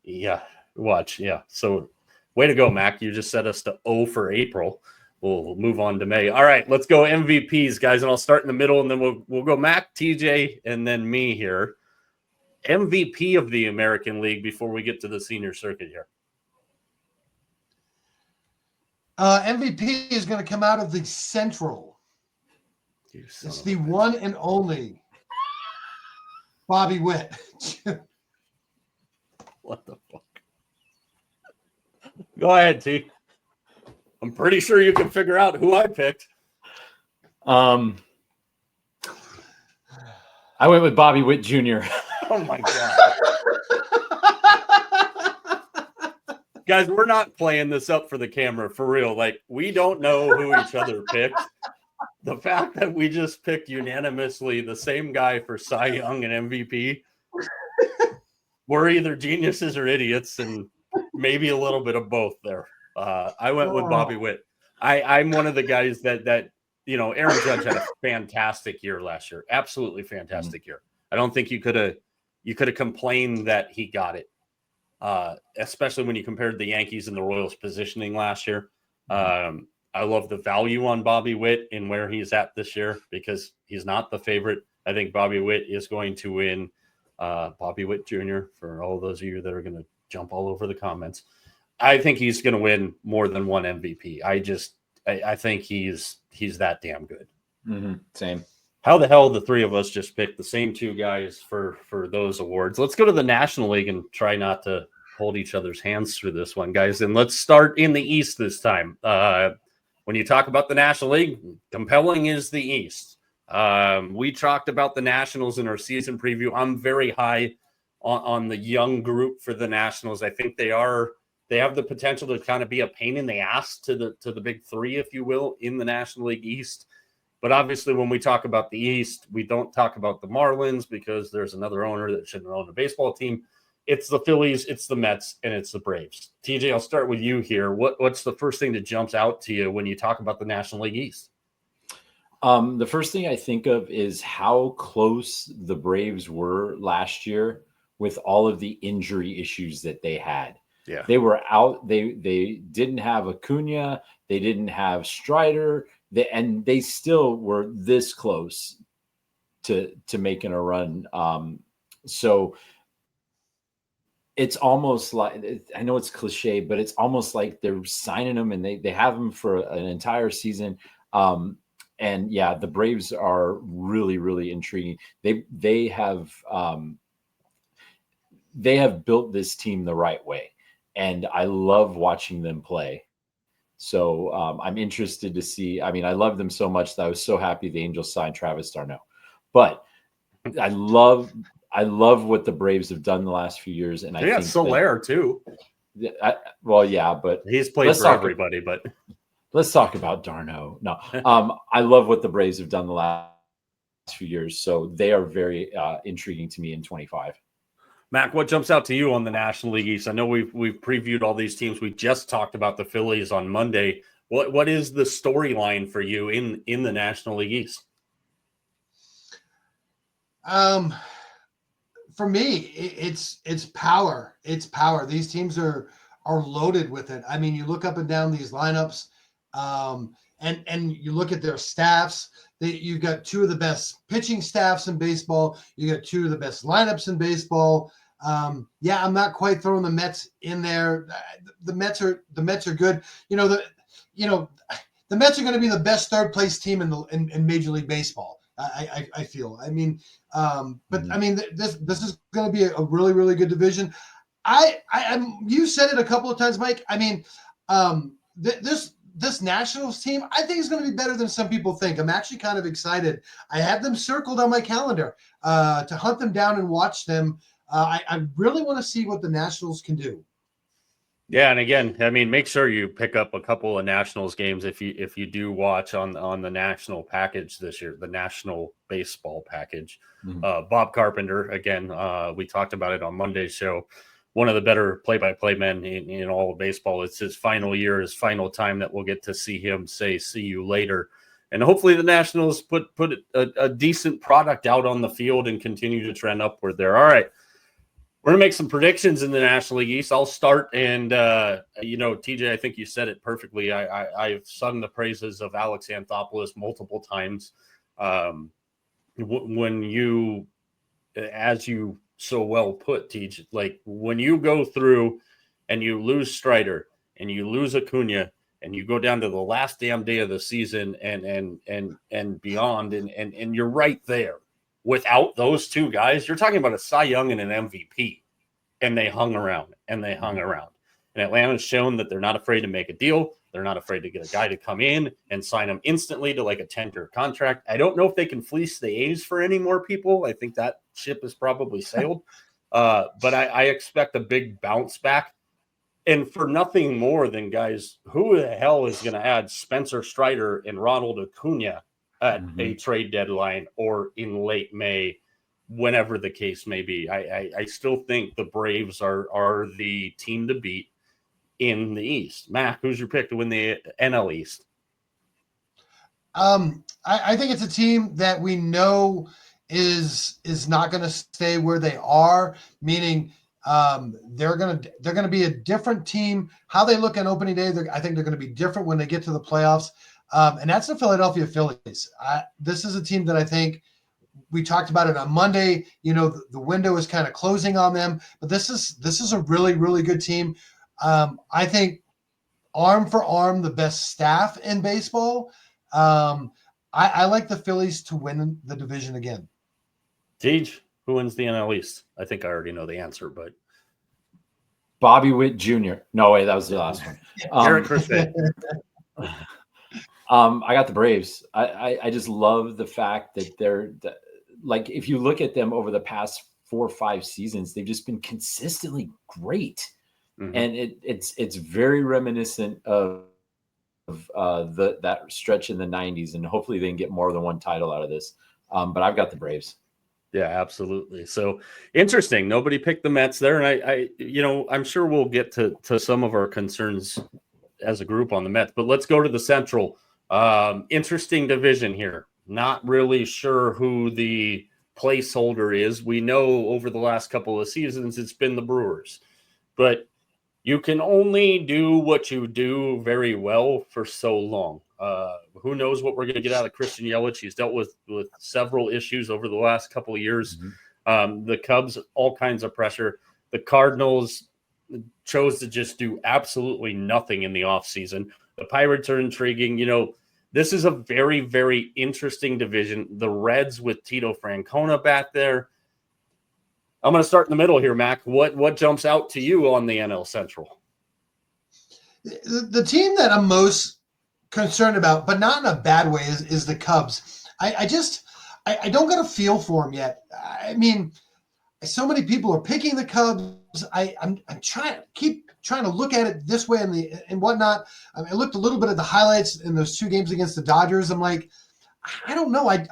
Yeah. Watch. Yeah. So way to go, Mac. You just set us to 0 for April. We'll move on to May. All right, let's go MVPs, guys, and I'll start in the middle, and then we'll go Mac, TJ, and then me here. MVP of the American League before we get to the senior circuit here. MVP is going to come out of the Central. It's the one and only Bobby Witt. What the fuck? Go ahead, T. I'm pretty sure you can figure out who I picked. I went with Bobby Witt Jr. Oh my god. Guys, we're not playing this up for the camera for real. Like, we don't know who each other picked. The fact that we just picked unanimously the same guy for Cy Young and MVP, we're either geniuses or idiots, and maybe a little bit of both there. I went with Bobby Witt. I'm one of the guys that Aaron Judge had a fantastic year last year. Absolutely fantastic year. I don't think you could have complained that he got it. Especially when you compared the Yankees and the Royals positioning last year. I love the value on Bobby Witt and where he's at this year because he's not the favorite. I think Bobby Witt is going to win. Bobby Witt Jr., for all those of you that are going to jump all over the comments, I think he's going to win more than one MVP. I think he's that damn good. Mm-hmm. Same. How the hell the three of us just picked the same two guys for those awards? Let's go to the National League and try not to hold each other's hands through this one, guys. And let's start in the East this time. When you talk about the National League, compelling is the East. We talked about the Nationals in our season preview. I'm very high on the young group for the Nationals. I think they have the potential to kind of be a pain in the ass to the big three, if you will, in the National League East. But obviously, when we talk about the East, we don't talk about the Marlins because there's another owner that shouldn't own a baseball team. It's the Phillies, it's the Mets, and it's the Braves. TJ, I'll start with you here. What's the first thing that jumps out to you when you talk about the National League East? The first thing I think of is how close the Braves were last year with all of the injury issues that they had. Yeah. They were out. They didn't have Acuna. They didn't have Strider. And they still were this close to making a run. So it's almost like, I know it's cliche, but it's almost like they're signing them and they have them for an entire season. And yeah, the Braves are really, really intriguing. They have built this team the right way, and I love watching them play. So I'm interested to see. I mean, I love them so much that I was so happy the Angels signed Travis d'Arnaud. But I love what the Braves have done the last few years, and I think Soler too. But he's played for everybody. But let's talk about d'Arnaud. No, I love what the Braves have done the last few years, so they are very intriguing to me in 25. Mac, what jumps out to you on the National League East? I know we've previewed all these teams. We just talked about the Phillies on Monday. What is the storyline for you in the National League East? For me, it's power. It's power. These teams are loaded with it. I mean, you look up and down these lineups, and you look at their staffs. You've got two of the best pitching staffs in baseball. You got two of the best lineups in baseball. I'm not quite throwing the Mets in there. The Mets are good. The Mets are going to be the best third place team in Major League Baseball. I feel. I mean, but I mean, this is going to be a really, really good division. You said it a couple of times, Mike. I mean, this Nationals team, I think, is going to be better than some people think. I'm actually kind of excited. I have them circled on my calendar to hunt them down and watch them. I really want to see what the Nationals can do. Yeah, and again, I mean, make sure you pick up a couple of Nationals games if you do watch on the national package this year, the national baseball package. Mhm. Bob Carpenter, again, we talked about it on Monday's show. One of the better play-by-play men in all of baseball. It's his final year, his final time that we'll get to see him say "see you later," and hopefully the Nationals put a decent product out on the field and continue to trend upward there. All right. We're going to make some predictions in the National League East. I'll start. And, TJ, I think you said it perfectly. I've sung the praises of Alex Anthopoulos multiple times. When you, as you so well put, TJ, like when you go through and you lose Strider and you lose Acuna and you go down to the last damn day of the season and beyond, and you're right there. Without those two guys, you're talking about a Cy Young and an MVP, and they hung around and they hung around. And Atlanta's shown that they're not afraid to make a deal. They're not afraid to get a guy to come in and sign him instantly to like a 10-year contract. I don't know if they can fleece the A's for any more people. I think that ship has probably sailed. But I expect a big bounce back. And for nothing more than, guys, who the hell is going to add Spencer Strider and Ronald Acuna at a trade deadline or in late May, whenever the case may be? I still think the Braves are the team to beat in the East. Mac, who's your pick to win the NL East? I think it's a team that we know is not going to stay where they are, meaning they're going to be a different team. How they look on opening day, I think they're going to be different when they get to the playoffs. And that's the Philadelphia Phillies. This is a team that I think we talked about it on Monday. The window is kind of closing on them, but this is a really, really good team. I think arm for arm, the best staff in baseball. I like the Phillies to win the division again. Tej, who wins the NL East? I think I already know the answer, but Bobby Witt Jr. No, wait, that was the last one. Garrett Crochet. I got the Braves. I just love the fact that they're like, if you look at them over the past 4 or 5 seasons, they've just been consistently great. Mm-hmm. And it's very reminiscent of that stretch in the 90s, and hopefully they can get more than one title out of this. But I've got the Braves. Yeah, absolutely. So interesting. Nobody picked the Mets there, and I'm sure we'll get to some of our concerns as a group on the Mets. But let's go to the Central. Interesting division here. Not really sure who the placeholder is. We know over the last couple of seasons it's been the Brewers, but you can only do what you do very well for so long. Who knows what we're going to get out of Christian Yelich? He's dealt with several issues over the last couple of years. Mm-hmm. The Cubs, all kinds of pressure. The Cardinals chose to just do absolutely nothing in the offseason. The Pirates are intriguing. This is a very, very interesting division. The Reds with Tito Francona back there. I'm going to start in the middle here, Mac. What jumps out to you on the NL Central? The team that I'm most concerned about, but not in a bad way, is the Cubs. I don't get a feel for them yet. I mean, so many people are picking the Cubs. I'm trying to look at it this way and whatnot. I looked a little bit at the highlights in those 2 games against the Dodgers. I'm like, I don't know. I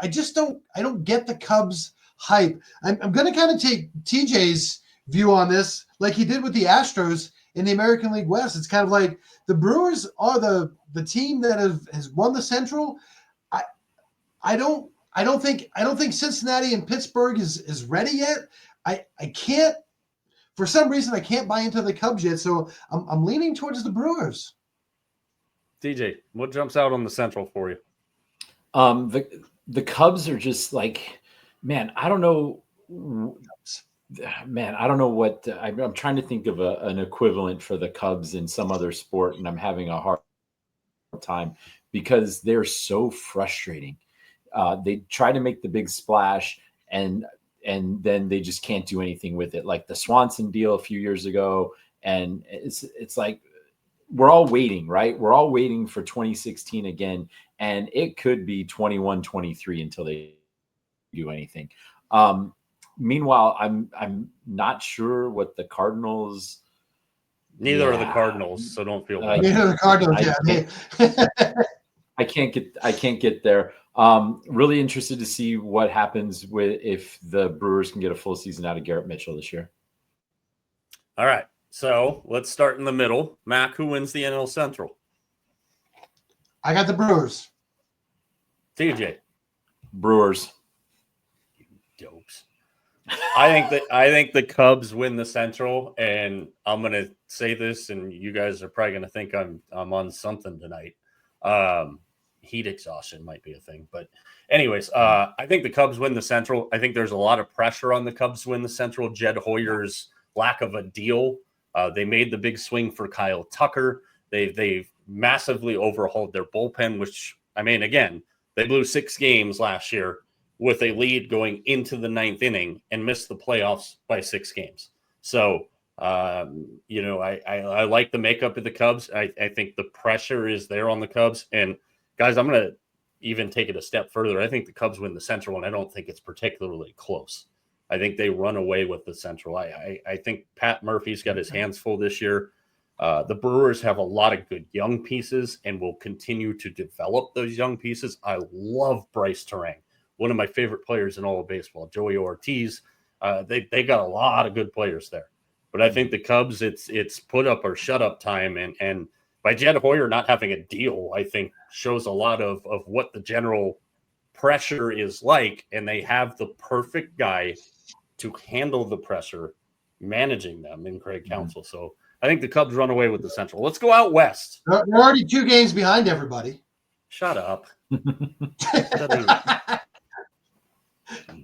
don't get the Cubs hype. I'm going to kind of take TJ's view on this, like he did with the Astros in the American League West. It's kind of like the Brewers are the team that has won the Central. I don't think Cincinnati and Pittsburgh is ready yet. I can't, for some reason, I can't buy into the Cubs yet. So I'm leaning towards the Brewers. DJ, what jumps out on the Central for you? The Cubs are just like, man, I don't know. Man, I don't know what I'm trying to think of an equivalent for the Cubs in some other sport, and I'm having a hard time because they're so frustrating. They try to make the big splash, and then they just can't do anything with it. Like the Swanson deal a few years ago, and it's like we're all waiting, right? We're all waiting for 2016 again, and it could be 21-23 until they do anything. Meanwhile, I'm not sure what the Cardinals Neither are the Cardinals, so don't feel bad. Neither are the Cardinals. I can't get there. Really interested to see what happens if the Brewers can get a full season out of Garrett Mitchell this year. All right, so let's start in the middle. Mac, who wins the NL Central? I got the Brewers. TJ. Brewers. You dopes. I think the Cubs win the Central, and I'm gonna say this, and you guys are probably gonna think I'm on something tonight. Heat exhaustion might be a thing, but anyways, I think the Cubs win the Central. I think there's a lot of pressure on the Cubs to win the Central. Jed Hoyer's lack of a deal. They made the big swing for Kyle Tucker. They've massively overhauled their bullpen, which, I mean, again, they blew 6 games last year with a lead going into the 9th inning and missed the playoffs by 6 games. So, I like the makeup of the Cubs. I think the pressure is there on the Cubs. And guys, I'm going to even take it a step further. I think the Cubs win the Central, and I don't think it's particularly close. I think they run away with the Central. I think Pat Murphy's got his hands full this year. The Brewers have a lot of good young pieces and will continue to develop those young pieces. I love Bryce Terang, one of my favorite players in all of baseball. Joey Ortiz, they got a lot of good players there. But I think the Cubs, it's put up or shut up time. And by Jed Hoyer not having a deal, I think shows a lot of what the general pressure is like. And they have the perfect guy to handle the pressure, managing them in Craig Counsell. So I think the Cubs run away with the Central. Let's go out west. They're already 2 games behind everybody. Shut up.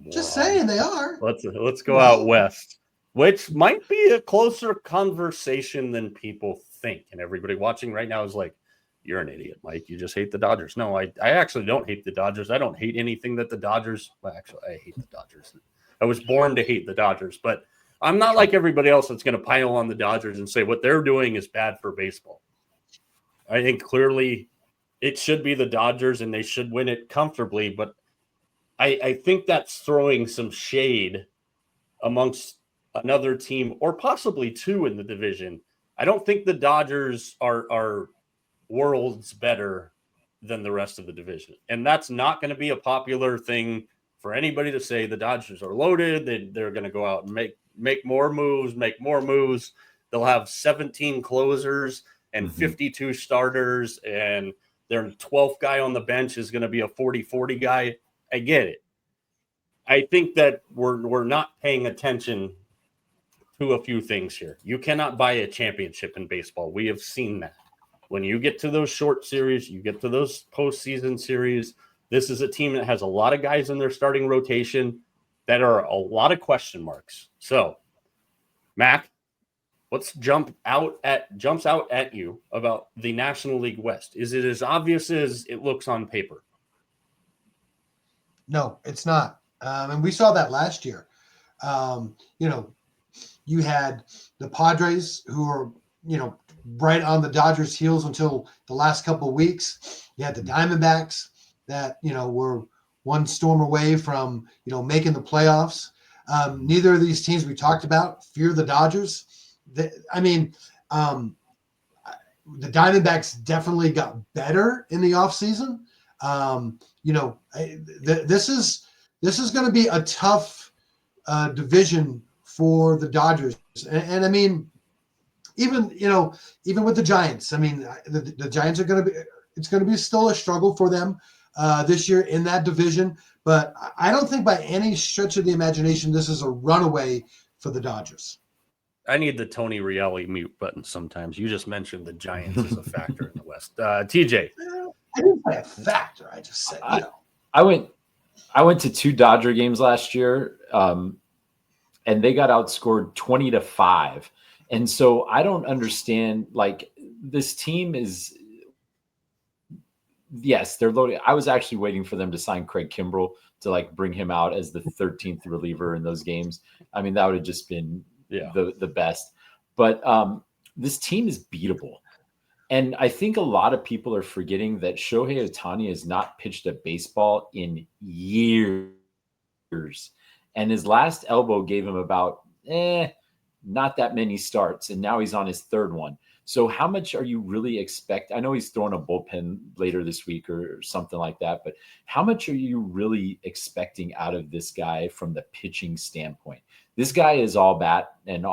Just saying they are. Let's go out west, which might be a closer conversation than people think. And everybody watching right now is like, you're an idiot, Mike. You just hate the Dodgers. No, I actually don't hate the Dodgers. I don't hate anything that the Dodgers – well, actually, I hate the Dodgers. I was born to hate the Dodgers, but I'm not like everybody else that's going to pile on the Dodgers and say what they're doing is bad for baseball. I think clearly it should be the Dodgers and they should win it comfortably, but I think that's throwing some shade amongst another team or possibly 2 in the division. I don't think the Dodgers are worlds better than the rest of the division. And that's not going to be a popular thing for anybody to say. The Dodgers are loaded. They're going to go out and make more moves. They'll have 17 closers and 52 starters, and their 12th guy on the bench is going to be a 40-40 guy. I get it. I think that we're not paying attention to a few things here. You cannot buy a championship in baseball. We have seen that. When you get to those short series, you get to those postseason series, this is a team that has a lot of guys in their starting rotation that are a lot of question marks. So, Mac, what's jumps out at you about the National League West? Is it as obvious as it looks on paper? No, it's not. And we saw that last year. You had the Padres who were, right on the Dodgers' heels until the last couple of weeks. You had the Diamondbacks that, were one storm away from, making the playoffs. Neither of these teams we talked about fear the Dodgers. The Diamondbacks definitely got better in the offseason. This is going to be a tough division for the Dodgers. And I mean, even with the Giants, the Giants are going to be, it's going to be still a struggle for them this year in that division. But I don't think by any stretch of the imagination, this is a runaway for the Dodgers. I need the Tony Reali mute button sometimes. You just mentioned the Giants as a factor in the West. TJ. I didn't say a factor. I just said, I went to 2 Dodger games last year, and they got outscored 20-5. And so I don't understand, this team is, yes, they're loaded. I was actually waiting for them to sign Craig Kimbrell to bring him out as the 13th reliever in those games. That would have just been the best. But this team is beatable. And I think a lot of people are forgetting that Shohei Ohtani has not pitched a baseball in years. And his last elbow gave him about not that many starts, and now he's on his third one. So how much are you really expect? I know he's throwing a bullpen later this week or something like that, but how much are you really expecting out of this guy from the pitching standpoint? This guy is all bat and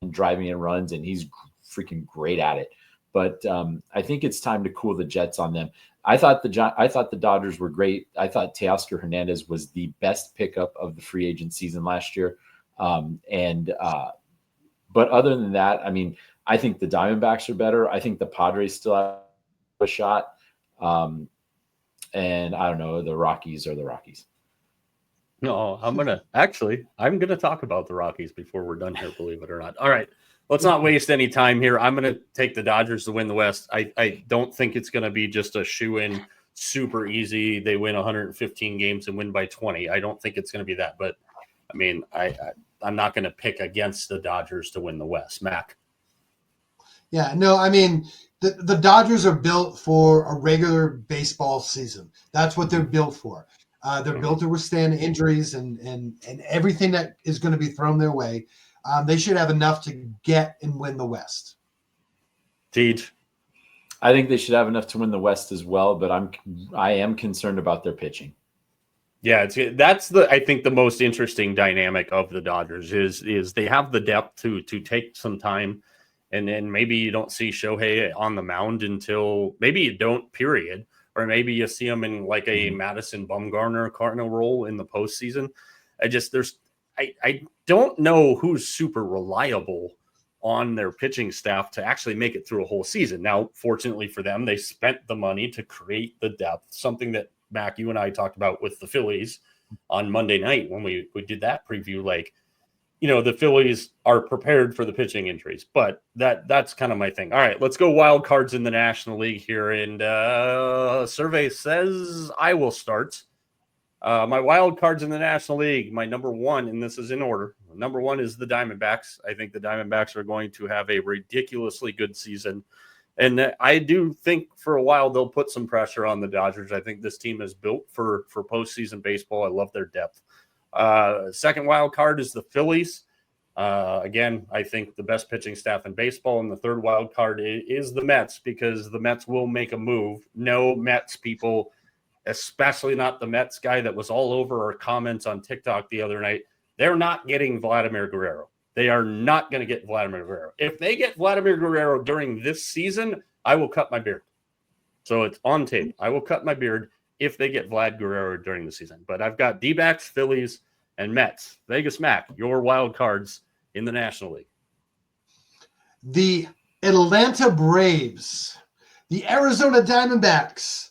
driving in runs, and he's freaking great at it. But I think it's time to cool the jets on them. I thought the Dodgers were great. I thought Teoscar Hernandez was the best pickup of the free agent season last year. But other than that, I mean, I think the Diamondbacks are better. I think the Padres still have a shot. And I don't know, the Rockies are the Rockies. No, I'm going to talk about the Rockies before we're done here, believe it or not. All right. Let's not waste any time here. I'm going to take the Dodgers to win the West. I don't think it's going to be just a shoe-in, super easy. They win 115 games and win by 20. I don't think it's going to be that. But, I mean, I'm not going to pick against the Dodgers to win the West. Mac. Yeah, no, I mean, the Dodgers are built for a regular baseball season. That's what they're built for. They're built to withstand injuries and everything that is going to be thrown their way. They should have enough to get and win the West. Tej. I think they should have enough to win the West as well, but I am concerned about their pitching. Yeah, that's I think the most interesting dynamic of the Dodgers is they have the depth to take some time. And then maybe you don't see Shohei on the mound until maybe you don't, period. Or maybe you see him in like a Madison Bumgarner Cardinal role in the postseason. I don't know who's super reliable on their pitching staff to actually make it through a whole season. Now, fortunately for them, they spent the money to create the depth, something that, Mac, you and I talked about with the Phillies on Monday night when we did that preview. Like, you know, the Phillies are prepared for the pitching injuries, but that's kind of my thing. All right, let's go wild cards in the National League here. And survey says I will start. My wild cards in the National League, my number one, and this is in order. Number one is the Diamondbacks. I think the Diamondbacks are going to have a ridiculously good season. And I do think for a while they'll put some pressure on the Dodgers. I think this team is built for postseason baseball. I love their depth. Second wild card is the Phillies. Again, I think the best pitching staff in baseball. And the third wild card is the Mets, because the Mets will make a move. No Mets people, especially not the Mets guy that was all over our comments on TikTok the other night. They're not getting Vladimir Guerrero. They are not going to get Vladimir Guerrero. If they get Vladimir Guerrero during this season, I will cut my beard. So it's on tape. I will cut my beard if they get Vlad Guerrero during the season. But I've got D-backs, Phillies, and Mets. Vegas Mac, your wild cards in the National League. The Atlanta Braves, the Arizona Diamondbacks,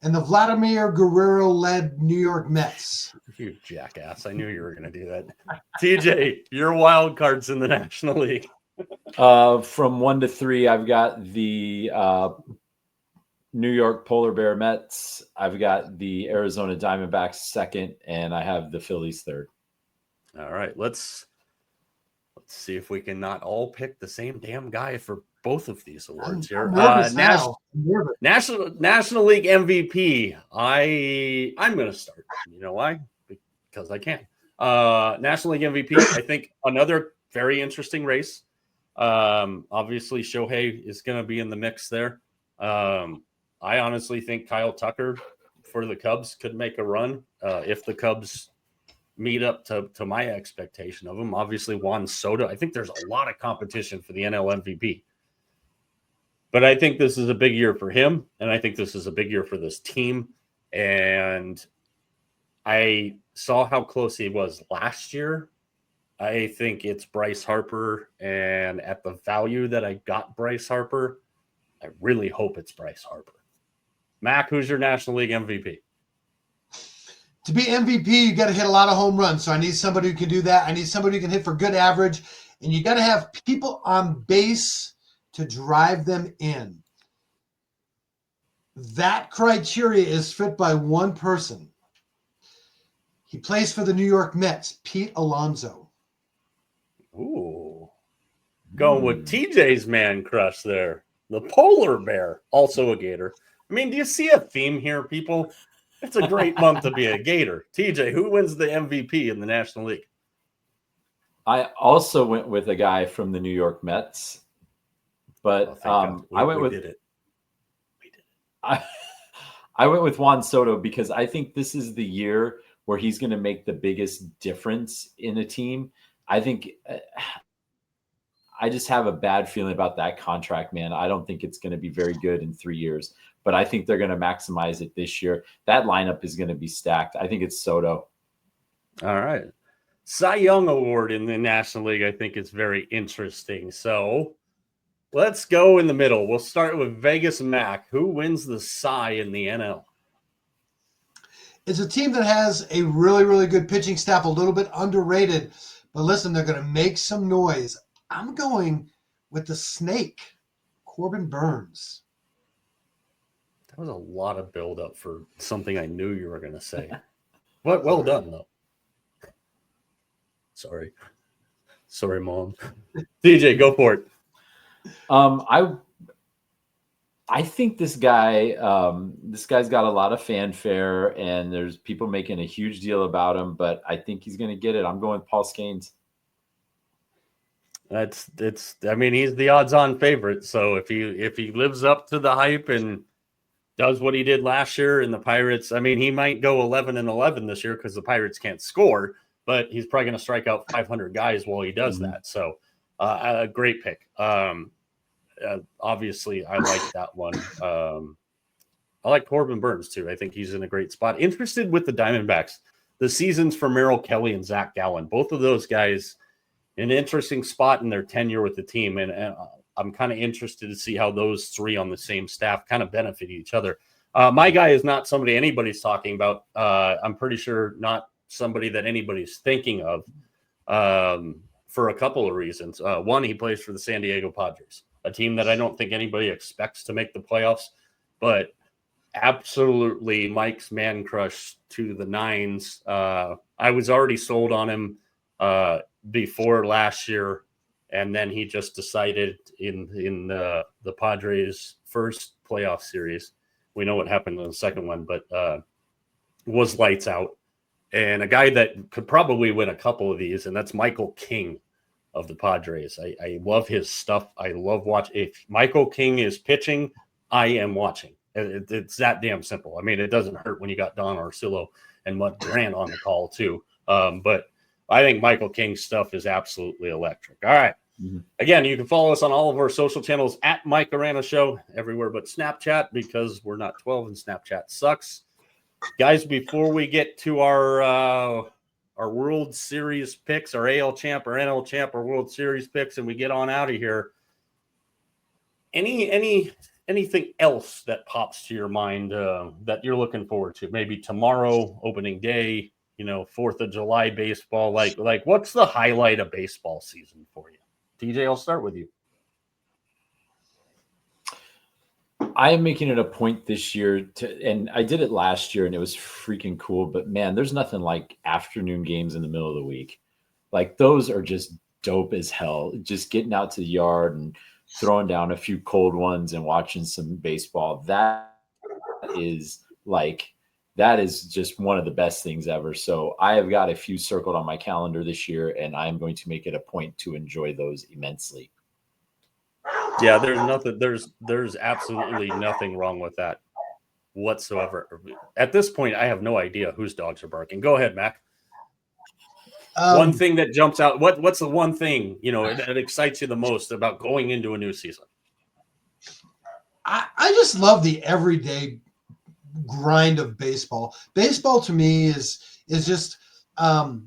and the Vladimir Guerrero-led New York Mets. You jackass. I knew you were going to do that. TJ, your wild cards in the National League. From 1 to 3, I've got the New York Polar Bear Mets. I've got the Arizona Diamondbacks second, and I have the Phillies third. All right, let's see if we can not all pick the same damn guy for both of these awards here. National League MVP. I'm going to start. You know why? Because I can. National League MVP. I think another very interesting race. Obviously, Shohei is going to be in the mix there. I honestly think Kyle Tucker for the Cubs could make a run if the Cubs meet up to my expectation of them. Obviously, Juan Soto. I think there's a lot of competition for the NL MVP. But I think this is a big year for him, and I think this is a big year for this team. And I saw how close he was last year. I think it's Bryce Harper, and at the value that I got Bryce Harper, I really hope it's Bryce Harper. Mac, who's your National League MVP? To be MVP, you got to hit a lot of home runs. So I need somebody who can do that. I need somebody who can hit for good average. And you got to have people on base to drive them in. That criteria is fit by one person. He plays for the New York Mets, Pete Alonso. Ooh. Going with TJ's man crush there. The polar bear, also a Gator. I mean, do you see a theme here, people? It's a great month to be a Gator. TJ, who wins the MVP in the National League? I also went with a guy from the New York Mets, but I went with did it. We did it. I, I went with Juan Soto because I think this is the year where he's going to make the biggest difference in a team. I think I just have a bad feeling about that contract, man. I don't think it's going to be very good in 3 years, but I think they're going to maximize it this year. That lineup is going to be stacked. I think it's Soto. All right. Cy Young Award in the National League, I think, is very interesting. So let's go in the middle. We'll start with Vegas Mac. Who wins the Cy in the NL? It's a team that has a really, really good pitching staff, a little bit underrated. But listen, they're going to make some noise. I'm going with the Snake, Corbin Burns. That was a lot of buildup for something I knew you were going to say. Well done, though. Sorry, Mom. DJ, go for it. I think this guy's got a lot of fanfare, and there's people making a huge deal about him, but I think he's going to get it. I'm going with Paul Skeens. He's the odds-on favorite. So if he lives up to the hype and does what he did last year in the Pirates, he might go 11-11 this year because the Pirates can't score, but he's probably going to strike out 500 guys while he does that. So a great pick. Obviously, I like that one. I like Corbin Burns, too. I think he's in a great spot. Interested with the Diamondbacks. The seasons for Merrill Kelly and Zach Gallen. Both of those guys, an interesting spot in their tenure with the team. And I'm kind of interested to see how those three on the same staff kind of benefit each other. My guy is not somebody anybody's talking about. I'm pretty sure not somebody that anybody's thinking of for a couple of reasons. One, he plays for the San Diego Padres, a team that I don't think anybody expects to make the playoffs, but absolutely Mike's man crush to the nines. I was already sold on him before last year, and then he just decided in the Padres' first playoff series. We know what happened in the second one, but was lights out. And a guy that could probably win a couple of these, and that's Michael King of the Padres. I love his stuff. I love watching. If Michael King is pitching, I am watching. It's that damn simple. It doesn't hurt when you got Don Orsillo and Mud Grant on the call too. But I think Michael King's stuff is absolutely electric. All right. Mm-hmm. Again, you can follow us on all of our social channels at Mike Arana Show, everywhere but Snapchat, because we're not 12 and Snapchat sucks. Guys, before we get to our World Series picks, our AL champ, our NL champ, our World Series picks, and we get on out of here, anything else that pops to your mind that you're looking forward to? Maybe tomorrow, opening day, 4th of July baseball. Like what's the highlight of baseball season for you? TJ, I'll start with you. I am making it a point this year and I did it last year and it was freaking cool, but man, there's nothing like afternoon games in the middle of the week. Like those are just dope as hell. Just getting out to the yard and throwing down a few cold ones and watching some baseball. That is just one of the best things ever. So I have got a few circled on my calendar this year and I'm going to make it a point to enjoy those immensely. Yeah, there's absolutely nothing wrong with that whatsoever. At this point, I have no idea whose dogs are barking. Go ahead, Mac. One thing that jumps out. What's the one thing, that excites you the most about going into a new season? I just love the everyday grind of baseball. Baseball to me is just I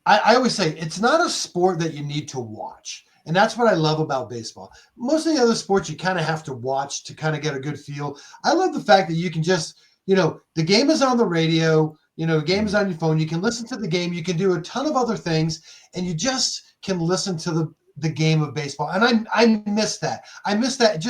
always say it's not a sport that you need to watch. And that's what I love about baseball. Most of the other sports you kind of have to watch to kind of get a good feel. I love the fact that you can just, the game is on the radio, the game is on your phone. You can listen to the game. You can do a ton of other things, and you just can listen to the game of baseball. And I miss that. I miss that.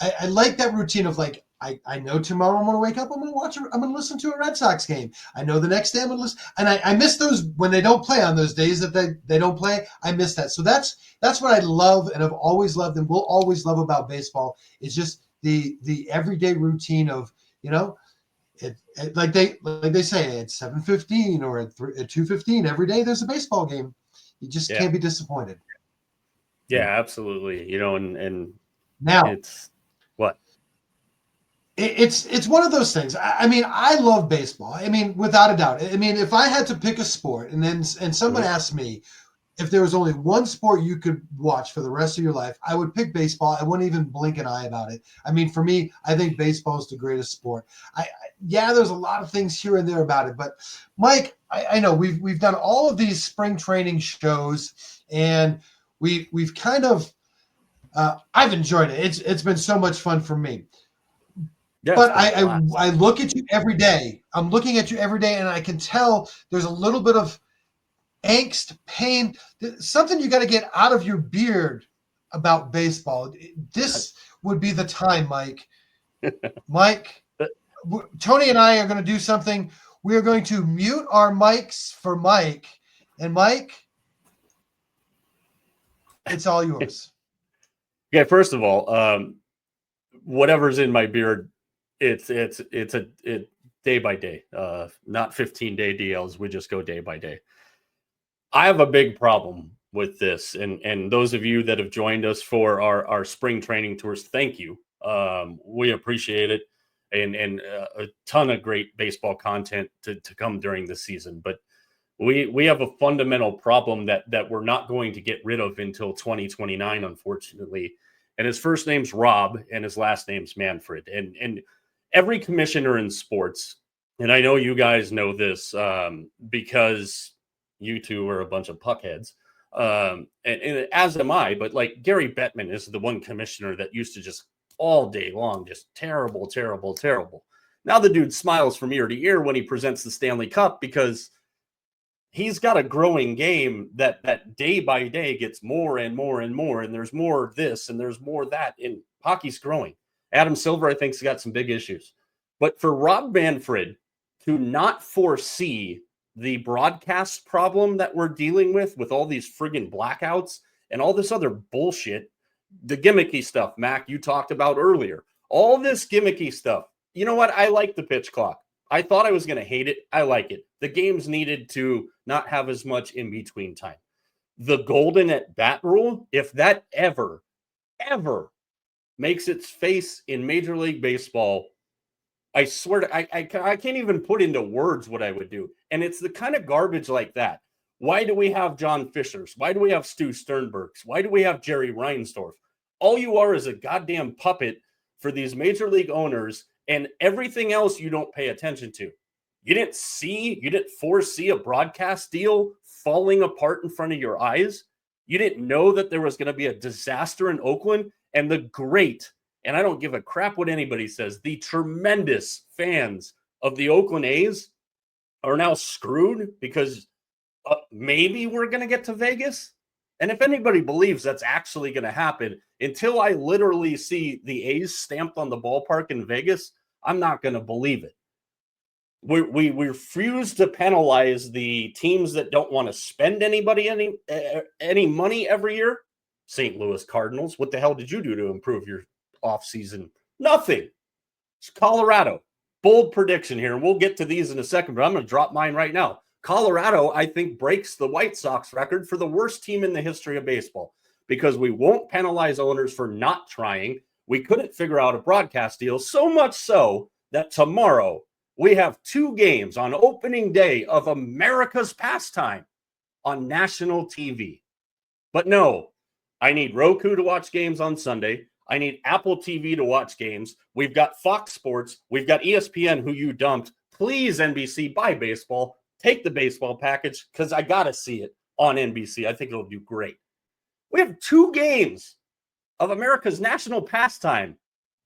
I like that routine of like, I know tomorrow I'm going to wake up, I'm going to listen to a Red Sox game. I know the next day I'm going to listen. And I miss those when they don't play on those days that they don't play. I miss that. So that's what I love and have always loved and will always love about baseball is just the everyday routine of, like they say at 7:15 or at 2:15 every day there's a baseball game. You just can't be disappointed. Yeah, absolutely. You know, and now it's what? It's one of those things. I mean, I love baseball. I mean, without a doubt. I mean, if I had to pick a sport and someone asked me if there was only one sport you could watch for the rest of your life, I would pick baseball. I wouldn't even blink an eye about it. I mean, for me, I think baseball is the greatest sport. There's a lot of things here and there about it, but Mike, I know we've done all of these spring training shows, and we've kind of I've enjoyed it. It's been so much fun for me. Yeah, but I look at you every day. I'm looking at you every day, and I can tell there's a little bit of angst, pain, something you got to get out of your beard about baseball. This would be the time, Mike. Mike, Tony and I are going to do something. We are going to mute our mics for Mike. And Mike, it's all yours. Okay, first of all, whatever's in my beard, it's day by day, not 15-day DLs. We just go day by day. I have a big problem with this, and those of you that have joined us for our spring training tours, thank you. We appreciate it, and a ton of great baseball content to come during the season. But we have a fundamental problem that we're not going to get rid of until 2029, unfortunately. And his first name's Rob, and his last name's Manfred. And every commissioner in sports, and I know you guys know this because you two are a bunch of puckheads, and as am I. But like Gary Bettman is the one commissioner that used to just all day long, just terrible, terrible, terrible. Now the dude smiles from ear to ear when he presents the Stanley Cup because he's got a growing game that day by day gets more and more and more, and there's more this and there's more that, and hockey's growing. Adam Silver, I think, has got some big issues. But for Rob Manfred to not foresee the broadcast problem that we're dealing with all these friggin' blackouts and all this other bullshit, the gimmicky stuff, Mac, you talked about earlier, all this gimmicky stuff. You know what? I like the pitch clock. I thought I was going to hate it. I like it. The games needed to not have as much in between time. The golden at bat rule, if that ever makes its face in Major League Baseball, I swear to, I can't even put into words what I would do. And it's the kind of garbage like that. Why do we have John Fishers? Why do we have Stu Sternbergs? Why do we have Jerry Reinsdorf? All you are is a goddamn puppet for these Major League owners, and everything else you don't pay attention to. You didn't foresee a broadcast deal falling apart in front of your eyes. You didn't know that there was going to be a disaster in Oakland, and the great, and I don't give a crap what anybody says, the tremendous fans of the Oakland A's are now screwed because maybe we're going to get to Vegas. And if anybody believes that's actually going to happen, until I literally see the A's stamped on the ballpark in Vegas, I'm not going to believe it. We refuse to penalize the teams that don't want to spend any money every year. St. Louis Cardinals, what the hell did you do to improve your offseason? Nothing. It's Colorado. Bold prediction here, and we'll get to these in a second, but I'm going to drop mine right now. Colorado, I think, breaks the White Sox record for the worst team in the history of baseball because we won't penalize owners for not trying. We couldn't figure out a broadcast deal, so much so that tomorrow we have 2 games on opening day of America's pastime on national TV. But no, I need Roku to watch games on Sunday. I need Apple TV to watch games. We've got Fox Sports. We've got ESPN, who you dumped. Please, NBC, buy baseball. Take the baseball package because I got to see it on NBC. I think it'll do great. We have 2 games of America's national pastime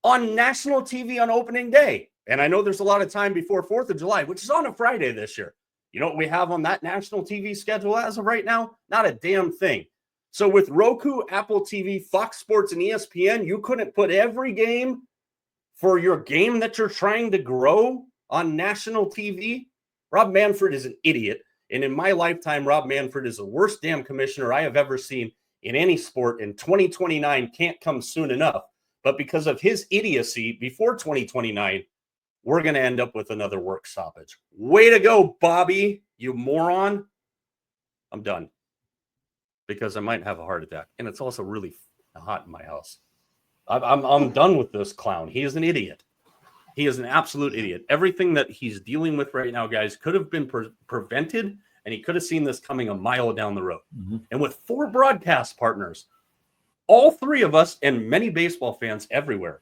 on national TV on opening day. And I know there's a lot of time before 4th of July, which is on a Friday this year. You know what we have on that national TV schedule as of right now? Not a damn thing. So with Roku, Apple TV, Fox Sports, and ESPN, you couldn't put every game for your game that you're trying to grow on national TV? Rob Manfred is an idiot. And in my lifetime, Rob Manfred is the worst damn commissioner I have ever seen in any sport. And 2029 can't come soon enough. But because of his idiocy, before 2029, we're going to end up with another work stoppage. Way to go, Bobby, you moron. I'm done. because I might have a heart attack, and it's also really hot in my house. I'm done with this clown. He is an idiot. He is an absolute idiot. Everything that he's dealing with right now, guys, could have been prevented, and he could have seen this coming a mile down the road. Mm-hmm. And with 4 broadcast partners, all 3 of us and many baseball fans everywhere,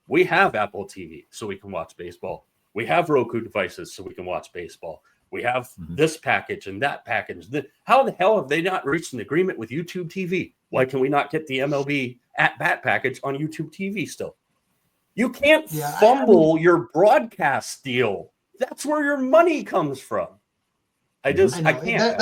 we have Apple TV so we can watch baseball. We have Roku devices so we can watch baseball. We have this package and that package. How the hell have they not reached an agreement with YouTube TV? Why can we not get the MLB at-bat package on YouTube TV still? You can't fumble your broadcast deal. That's where your money comes from. I can't.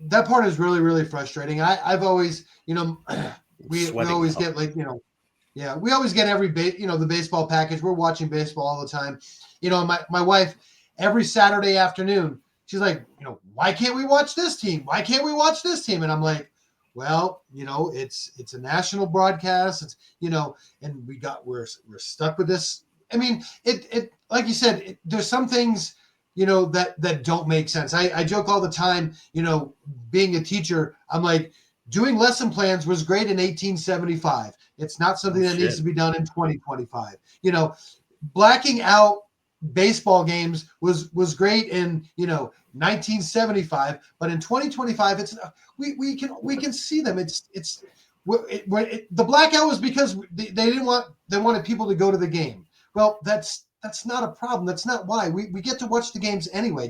That part is really, really frustrating. I've always, we always get we always get the baseball package. We're watching baseball all the time. My wife, every Saturday afternoon, she's like, why can't we watch this team? Why can't we watch this team? And I'm like, well, it's a national broadcast. It's, and we're stuck with this. I mean, it like you said, there's some things, that don't make sense. I joke all the time, being a teacher, I'm like, doing lesson plans was great in 1875. It's not something that needs to be done in 2025. Blacking out baseball games was great in 1975, but in 2025 it's we can see them. The blackout was because they wanted people to go to the game. Well, that's not a problem. That's not why we get to watch the games anyway.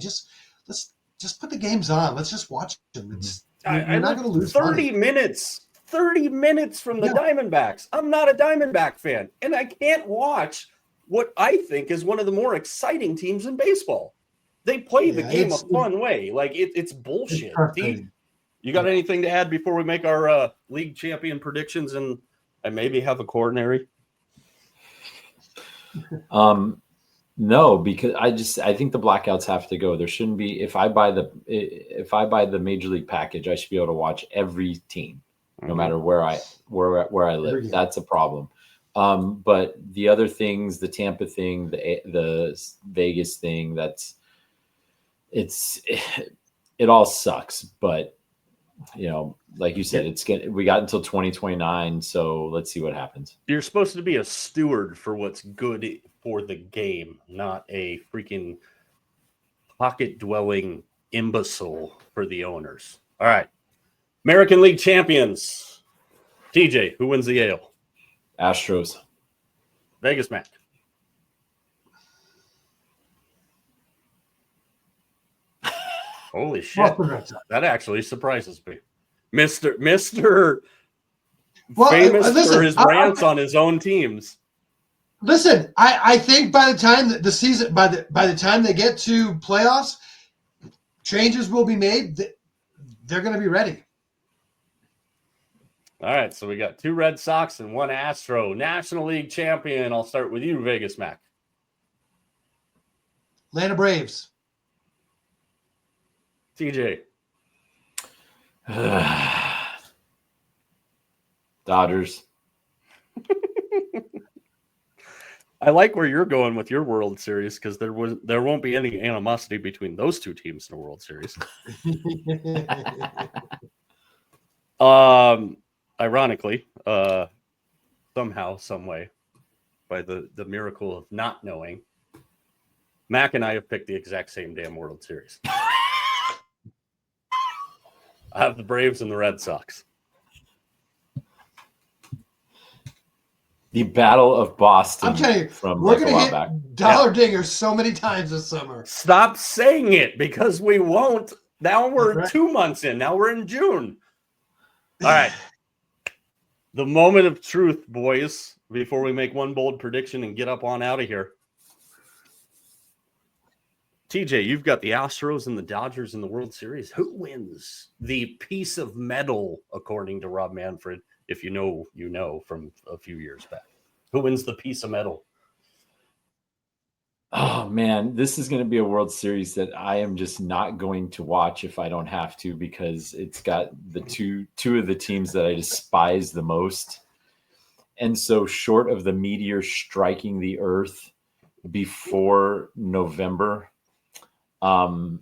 Let's put the games on. Let's just watch them. You're not going to lose 30 minutes. 30 minutes from the Diamondbacks. I'm not a Diamondback fan, and I can't watch what I think is one of the more exciting teams in baseball. They play the game a fun way. Like it's bullshit. You got anything to add before we make our league champion predictions and maybe have a coronary? No, because I think the blackouts have to go. There shouldn't be. If I buy the major league package, I should be able to watch every team, no matter where I live. That's a problem. But the other things, the Tampa thing, the Vegas thing, it all sucks. But like you said, we got until 2029, so let's see what happens. You're supposed to be a steward for what's good for the game, not a freaking pocket-dwelling imbecile for the owners. All right. American League champions. TJ, who wins the AL? Astros. Vegas Mac. Holy shit. That actually surprises me. Mr. Famous for his rants on his own teams. Listen, I think by the time that the season, by the time they get to playoffs, changes will be made. They're going to be ready. All right, so we got 2 Red Sox and 1 Astro. National League champion. I'll start with you, Vegas Mac. Atlanta Braves. TJ. Dodgers. I like where you're going with your World Series because there won't be any animosity between those 2 teams in the World Series. Ironically, somehow, some way, by the miracle of not knowing, Mac and I have picked the exact same damn World Series. I have the Braves and the Red Sox. The Battle of Boston. I'm telling you, we're going to hit dollar dingers so many times this summer. Stop saying it because we won't. Now we're 2 months in. Now we're in June. All right. The moment of truth, boys, before we make one bold prediction and get up on out of here. TJ, you've got the Astros and the Dodgers in the World Series. Who wins the piece of metal, according to Rob Manfred? If you know from a few years back. Who wins the piece of metal? Oh, man, this is going to be a World Series that I am just not going to watch if I don't have to because it's got the two of the teams that I despise the most. And so short of the meteor striking the earth before November, I'm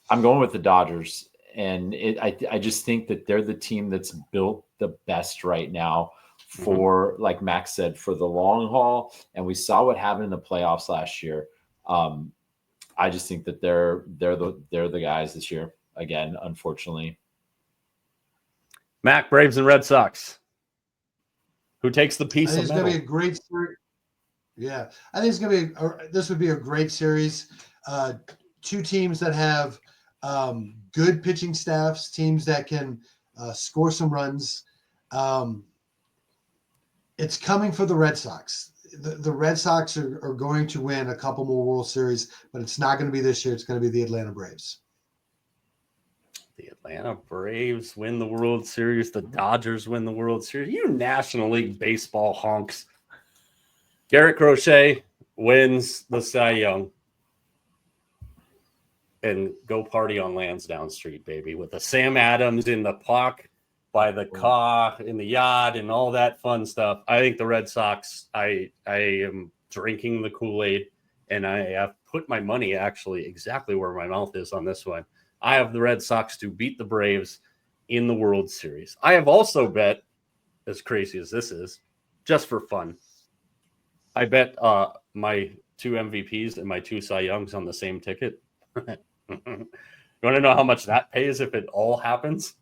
going with the Dodgers. And I just think that they're the team that's built the best right now for, like Max said, for the long haul. And we saw what happened in the playoffs last year. I just think that they're the guys this year again, unfortunately. Mac, Braves and Red Sox. Who takes the piece I think of it's metal? going to be a great series. Yeah, I think it's going to be. This would be a great series. Two teams that have good pitching staffs, teams that can score some runs. It's coming for the Red Sox. The Red Sox are going to win a couple more World Series, but it's not going to be this year. It's going to be the Atlanta Braves. The Atlanta Braves win the World Series. The Dodgers win the World Series. You National League Baseball honks. Garrett Crochet wins the Cy Young. And go party on Lansdowne Street, baby, with the Sam Adams in the puck by the car in the yard and all that fun stuff. I think the Red Sox, I am drinking the Kool-Aid, and I have put my money actually exactly where my mouth is on this one. I have the Red Sox to beat the Braves in the World Series. I have also bet, as crazy as this is, just for fun, I bet my 2 MVPs and my 2 Cy Youngs on the same ticket. You want to know how much that pays if it all happens?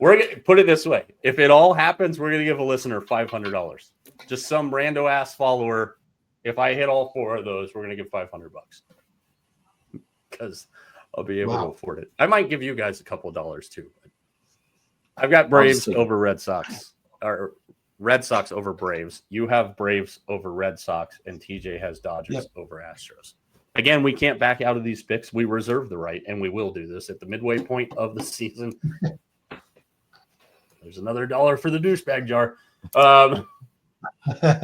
We're gonna put it this way: if it all happens, we're gonna give a listener $500. Just some rando ass follower. If I hit all 4 of those, we're gonna give $500 because I'll be able to afford it. I might give you guys a couple of dollars too. I've got Braves over Red Sox, or Red Sox over Braves. You have Braves over Red Sox, and TJ has Dodgers over Astros. Again, we can't back out of these picks. We reserve the right, and we will do this at the midway point of the season. There's another $1 for the douchebag jar.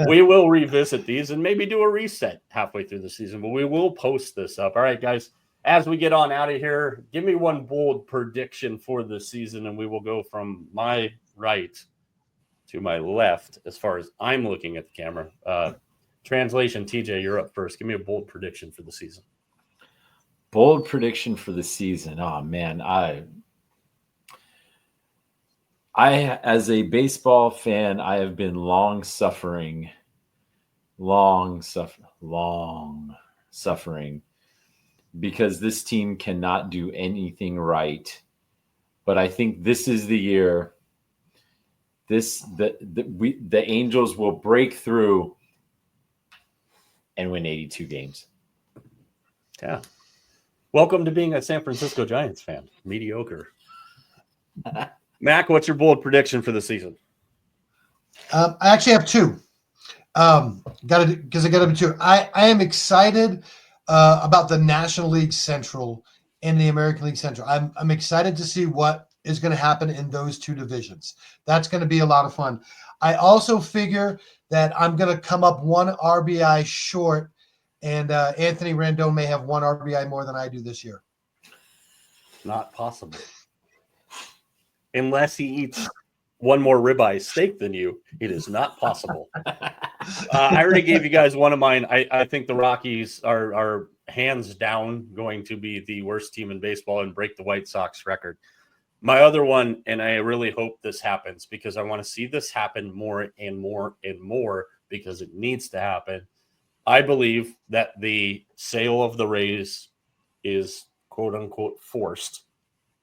We will revisit these and maybe do a reset halfway through the season, but we will post this up. All right, guys, as we get on out of here, give me one bold prediction for the season, and we will go from my right to my left as far as I'm looking at the camera. Translation, TJ, you're up first. Give me a bold prediction for the season. Bold prediction for the season. Oh, man. I as a baseball fan, I have been long suffering because this team cannot do anything right. But I think this is the year the Angels will break through and win 82 games. Yeah. Welcome to being a San Francisco Giants fan. Mediocre. Mac, what's your bold prediction for the season? I actually have 2. Got to be 2. I am excited about the National League Central and the American League Central. I'm excited to see what is going to happen in those 2 divisions. That's going to be a lot of fun. I also figure that I'm going to come up 1 RBI short, and Anthony Rendon may have 1 RBI more than I do this year. Not possible. Unless he eats 1 more ribeye steak than you, it is not possible. I already gave you guys one of mine. I think the Rockies are hands down going to be the worst team in baseball and break the White Sox record. My other one, and I really hope this happens because I want to see this happen more and more and more because it needs to happen. I believe that the sale of the Rays is quote unquote forced,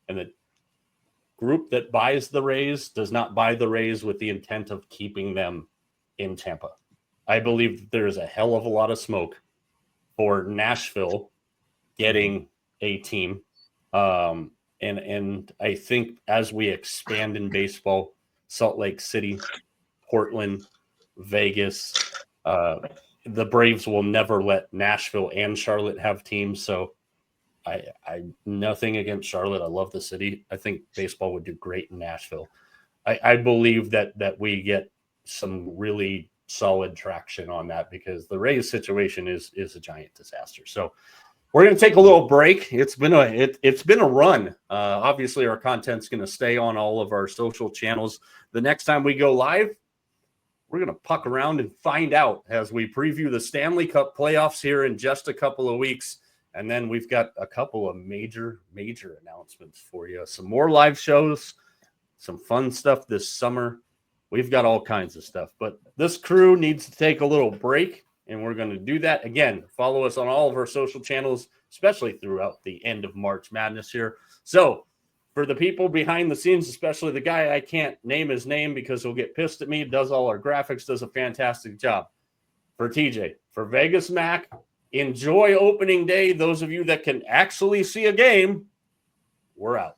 and the group that buys the Rays does not buy the Rays with the intent of keeping them in Tampa. I believe there is a hell of a lot of smoke for Nashville getting a team. And I think as we expand in baseball, Salt Lake City, Portland, Vegas, the Braves will never let Nashville and Charlotte have teams. So I nothing against Charlotte. I love the city. I think baseball would do great in Nashville. I believe that we get some really solid traction on that because the Rays situation is a giant disaster. So we're going to take a little break. It's been a run. Obviously, our content's going to stay on all of our social channels. The next time we go live, we're going to puck around and find out as we preview the Stanley Cup playoffs here in just a couple of weeks. And then we've got a couple of major announcements for you. Some more live shows, some fun stuff this summer. We've got all kinds of stuff, but this crew needs to take a little break, and we're going to do that. Again, follow us on all of our social channels, especially throughout the end of March Madness here. So for the people behind the scenes, especially the guy, I can't name his name because he'll get pissed at me, does all our graphics, does a fantastic job. For TJ, for Vegas Mac, enjoy opening day. Those of you that can actually see a game, we're out.